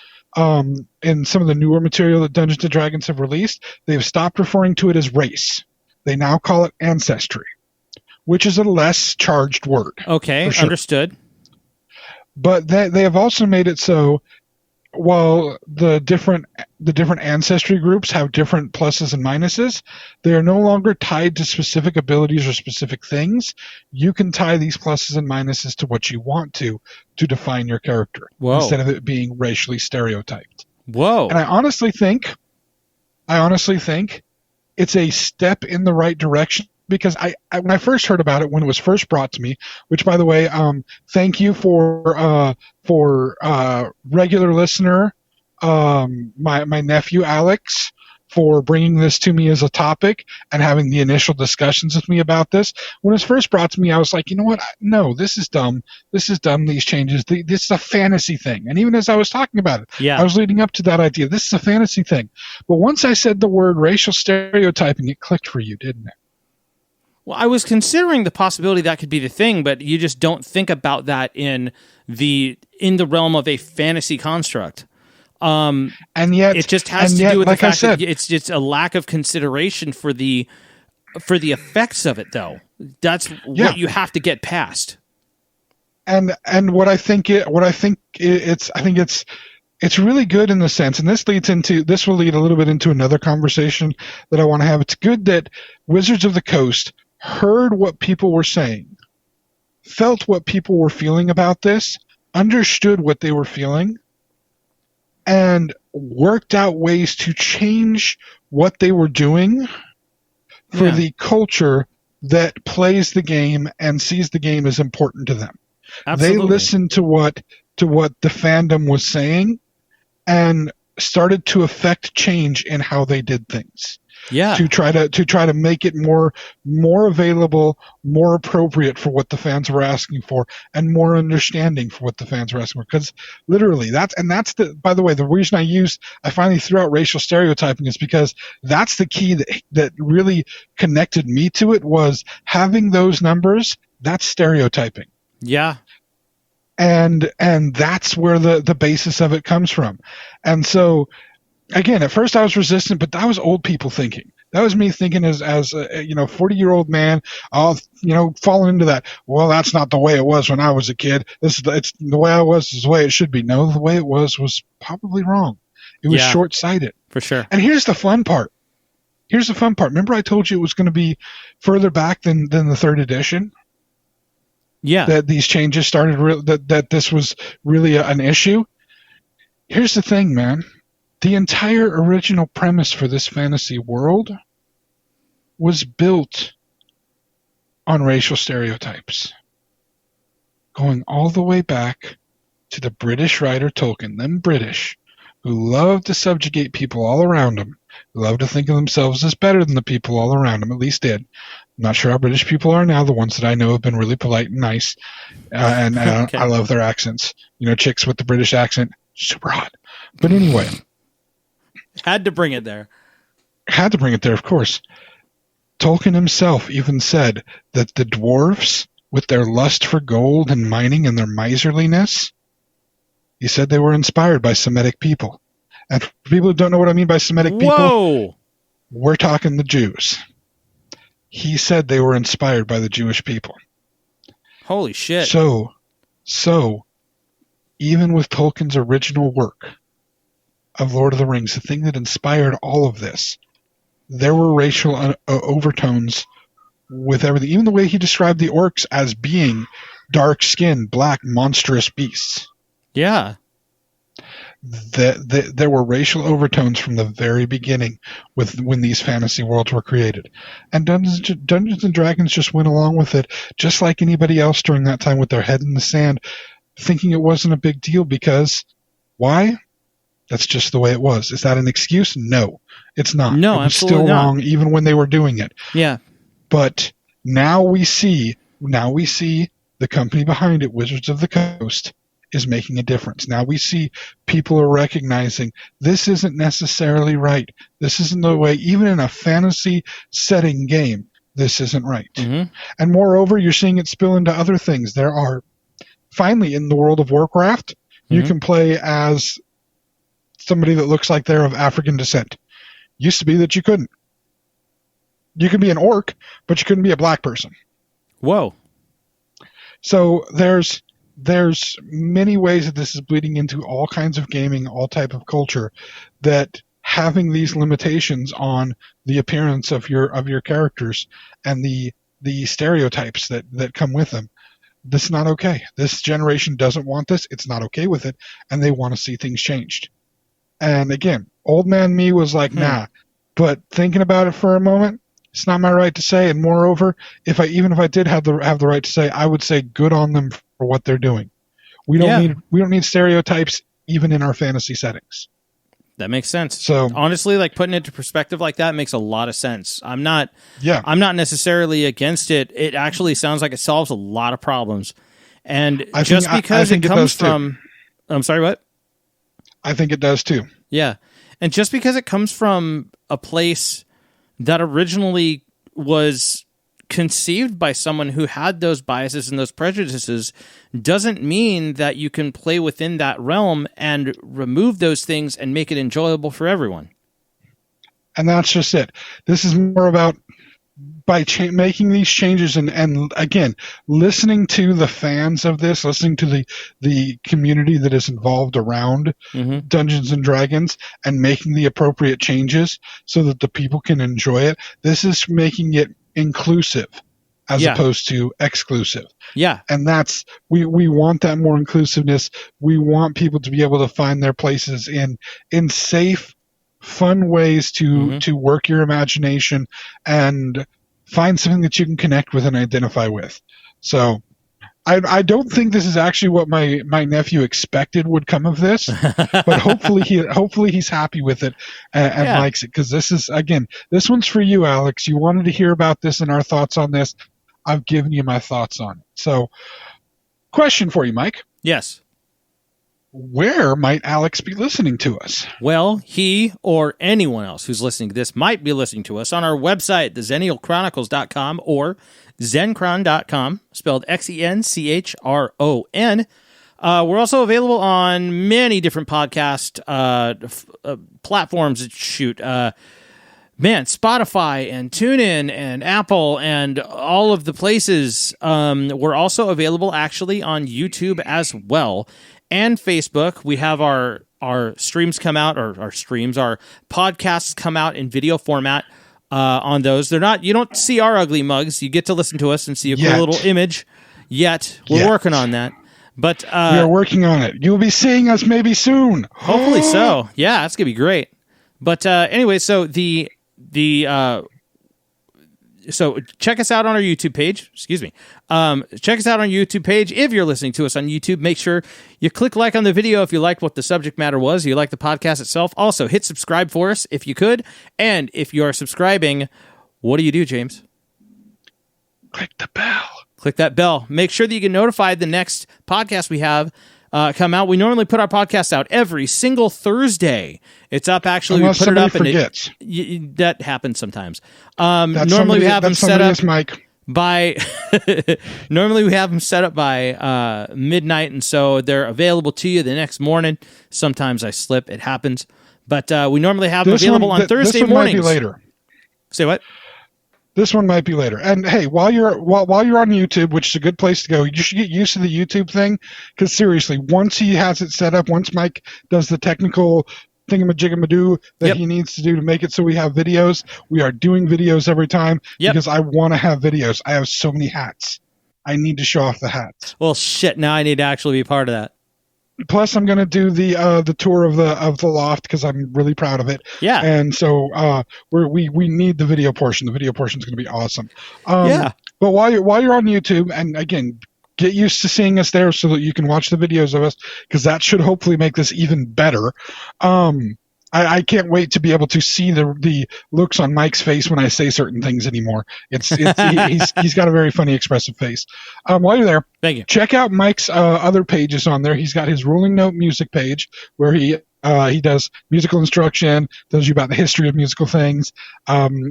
in some of the newer material that Dungeons and Dragons have released, they've stopped referring to it as race. They now call it ancestry, which is a less charged word. Okay, sure. Understood. But they have also made it so while the different ancestry groups have different pluses and minuses, they are no longer tied to specific abilities or specific things. You can tie these pluses and minuses to what you want to define your character. Whoa. Instead of it being racially stereotyped. Whoa. And I honestly think it's a step in the right direction, because I when I first heard about it, when it was first brought to me, which, by the way, thank you for regular listener, my nephew Alex, for bringing this to me as a topic and having the initial discussions with me about this. When it was first brought to me, I was like, you know what? No, this is dumb. These changes. This is a fantasy thing. And even as I was talking about it, I was leading up to that idea. This is a fantasy thing. But once I said the word racial stereotyping, it clicked for you, didn't it? Well, I was considering the possibility that could be the thing, but you just don't think about that in the realm of a fantasy construct. And yet it just has to do with like the fact that it's just a lack of consideration for the effects of it, though. That's what you have to get past. And what I think it's really good in the sense, and this will lead a little bit into another conversation that I want to have. It's good that Wizards of the Coast heard what people were saying, felt what people were feeling about this, understood what they were feeling, and worked out ways to change what they were doing for the culture that plays the game and sees the game as important to them. Absolutely. They listened to what the fandom was saying and started to affect change in how they did things. Yeah. To try to make it more available, more appropriate for what the fans were asking for, and more understanding for what the fans were asking for. Because literally that's by the way, the reason I finally threw out racial stereotyping is because that's the key that really connected me to it, was having those numbers. That's stereotyping. Yeah. And that's where the basis of it comes from. And so, again, at first I was resistant, but that was old people thinking. That was me thinking as a 40-year-old man, falling into that. Well, that's not the way it was when I was a kid. It's the way I was is the way it should be. No, the way it was probably wrong. It was short-sighted. For sure. And here's the fun part. Remember I told you it was going to be further back than the third edition? Yeah. That these changes started, that this was really an issue? Here's the thing, man. The entire original premise for this fantasy world was built on racial stereotypes. Going all the way back to the British writer Tolkien, them British, who loved to subjugate people all around them, who loved to think of themselves as better than the people all around them, at least did. I'm not sure how British people are now. The ones that I know have been really polite and nice, and okay. I love their accents. Chicks with the British accent, super hot. But anyway. Had to bring it there, of course. Tolkien himself even said that the dwarves, with their lust for gold and mining and their miserliness, he said they were inspired by Semitic people. And for people who don't know what I mean by Semitic people, we're talking the Jews. He said they were inspired by the Jewish people. Holy shit. So even with Tolkien's original work of Lord of the Rings, the thing that inspired all of this, there were racial overtones with everything. Even the way he described the orcs as being dark-skinned, black, monstrous beasts. Yeah. There were racial overtones from the very beginning when these fantasy worlds were created. And Dungeons and Dragons just went along with it, just like anybody else during that time, with their head in the sand, thinking it wasn't a big deal because, why? That's just the way it was. Is that an excuse? No, it's not. No, it was absolutely still not. wrong even when they were doing it. Yeah. But now we see the company behind it, Wizards of the Coast, is making a difference. Now we see people are recognizing this isn't necessarily right. This isn't the way, even in a fantasy setting game, this isn't right. Mm-hmm. And moreover, you're seeing it spill into other things. There are, finally, in the World of Warcraft, you can play as somebody that looks like they're of African descent. Used to be that you couldn't. You could be an orc, but you couldn't be a black person. Whoa. So there's many ways that this is bleeding into all kinds of gaming, all type of culture, that having these limitations on the appearance of your characters and the stereotypes that come with them. This is not okay. This generation doesn't want this. It's not okay with it, and they want to see things changed. And again, old man me was like, nah. But thinking about it for a moment, it's not my right to say. And moreover, if I did have the right to say, I would say good on them for what they're doing. We don't need stereotypes even in our fantasy settings. That makes sense. So honestly, like, putting it into perspective like that makes a lot of sense. I'm not necessarily against it. It actually sounds like it solves a lot of problems. And just because it comes from, I'm sorry, what? I think it does too. Yeah. And just because it comes from a place that originally was conceived by someone who had those biases and those prejudices doesn't mean that you can play within that realm and remove those things and make it enjoyable for everyone. And that's just it. This is more about by making these changes and again, listening to the fans of this, listening to the community that is involved around Dungeons and Dragons, and making the appropriate changes so that the people can enjoy it. This is making it inclusive as opposed to exclusive. Yeah. And that's, we want that more inclusiveness. We want people to be able to find their places in safe, fun ways to work your imagination and find something that you can connect with and identify with. So I don't think this is actually what my nephew expected would come of this, but hopefully he's happy with it and likes it, because this one's for you, Alex. You wanted to hear about this and our thoughts on this. I've given you my thoughts on it. So, question for you, Mike. Yes. Where might Alex be listening to us? Well, he or anyone else who's listening to this might be listening to us on our website, thexennialchronicles.com or zencron.com, spelled Xenchron. We're also available on many different podcast platforms that shoot. Spotify and TuneIn and Apple and all of the places. We're also available actually on YouTube as well. And Facebook. We have our streams come out, or our podcasts come out in video format on those. They're not, you don't see our ugly mugs. You get to listen to us and see a cool little image. We're working on that. But we are working on it. You'll be seeing us maybe soon. Hopefully so. Yeah, that's gonna be great. But anyway, so so check us out on our YouTube page. Check us out on our YouTube page. If you're listening to us on YouTube, make sure you click like on the video if you like what the subject matter was, you like the podcast itself. Also, hit subscribe for us if you could. And if you are subscribing, what do, James? Click the bell. Click that bell. Make sure that you get notified the next podcast we have come out. We normally put our podcast out every single Thursday. It's up, actually. Unless we put it up forgets. And that happens sometimes. Normally we have them set up Mike. Normally we have them set up by midnight, and so they're available to you the next morning. Sometimes I slip. It happens. But we normally have them available on Thursday mornings. This one might be later. Say what? This one might be later. And hey, while you're on YouTube, which is a good place to go, you should get used to the YouTube thing, because seriously, once he has it set up, once Mike does the technical thingamajigamadoo that he needs to do to make it so we have videos, we are doing videos every time because I want to have videos. I have so many hats. I need to show off the hats. Well, shit, now I need to actually be part of that. Plus, I'm going to do the tour of the loft because I'm really proud of it. Yeah. And so we need the video portion. The video portion is going to be awesome. But while you're on YouTube, and again, get used to seeing us there so that you can watch the videos of us, because that should hopefully make this even better. I can't wait to be able to see the looks on Mike's face when I say certain things anymore. He's got a very funny, expressive face. While you're there, thank you. Check out Mike's other pages on there. He's got his Rolling Note music page where he does musical instruction, tells you about the history of musical things.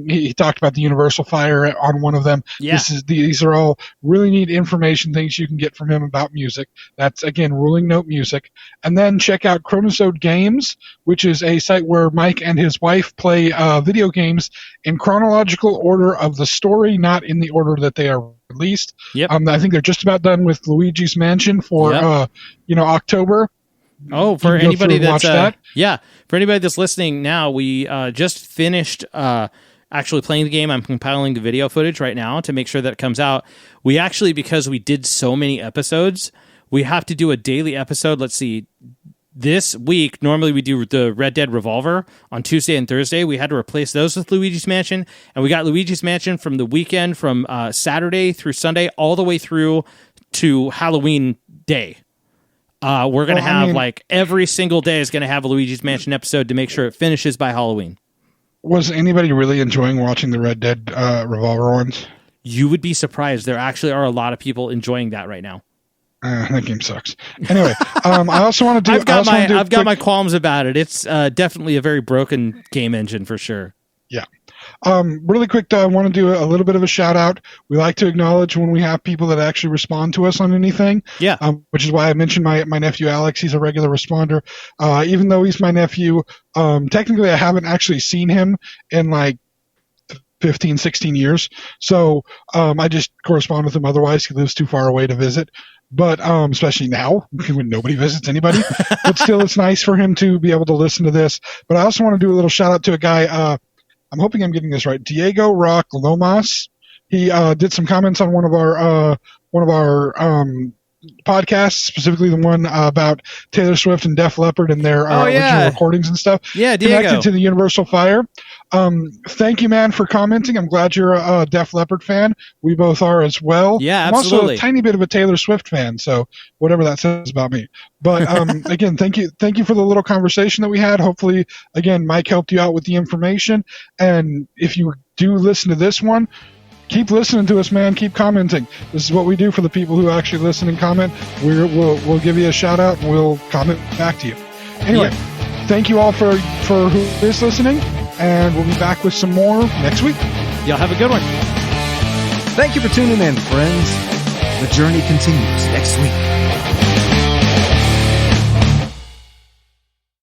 He talked about the Universal Fire on one of them. Yeah. These are all really neat information things you can get from him about music. That's, again, Rolling Note Music. And then check out Chronosode Games, which is a site where Mike and his wife play video games in chronological order of the story, not in the order that they are released. Yep. I think they're just about done with Luigi's Mansion for October. Oh, for anybody that's for anybody that's listening now, we just finished actually playing the game. I'm compiling the video footage right now to make sure that it comes out. We actually, because we did so many episodes, we have to do a daily episode. Let's see. This week, normally we do the Red Dead Revolver on Tuesday and Thursday. We had to replace those with Luigi's Mansion, and we got Luigi's Mansion from the weekend, from Saturday through Sunday, all the way through to Halloween Day. We're going to have, every single day is going to have a Luigi's Mansion episode to make sure it finishes by Halloween. Was anybody really enjoying watching the Red Dead Revolver ones? You would be surprised. There actually are a lot of people enjoying that right now. That game sucks. Anyway, I also want to do... I've got my qualms about it. It's definitely a very broken game engine for sure. Yeah. Really quick, I want to do a little bit of a shout out. We like to acknowledge when we have people that actually respond to us on anything. Yeah. Which is why I mentioned my nephew Alex. He's a regular responder. Even though he's my nephew, technically I haven't actually seen him in like 15, 16 years. So I just correspond with him. Otherwise, he lives too far away to visit. But especially now when nobody visits anybody. But still, it's nice for him to be able to listen to this. But I also want to do a little shout out to a guy. I'm hoping I'm getting this right. Diego Rock Lomas. He did some comments on one of our podcasts, specifically the one about Taylor Swift and Def Leppard and their original recordings and stuff. Yeah, Diego. Connected to the Universal Fire. Thank you, man, for commenting. I'm glad you're a Def Leppard fan. We both are as well. Yeah, I'm absolutely. also a tiny bit of a Taylor Swift fan, so whatever that says about me. But again, thank you for the little conversation that we had. Hopefully, again, Mike helped you out with the information. And if you do listen to this one, keep listening to us, man. Keep commenting. This is what we do for the people who actually listen and comment. We'll give you a shout out and we'll comment back to you. Anyway, Thank you all for who is listening, and we'll be back with some more next week. Y'all have a good one. Thank you for tuning in, friends. The journey continues next week.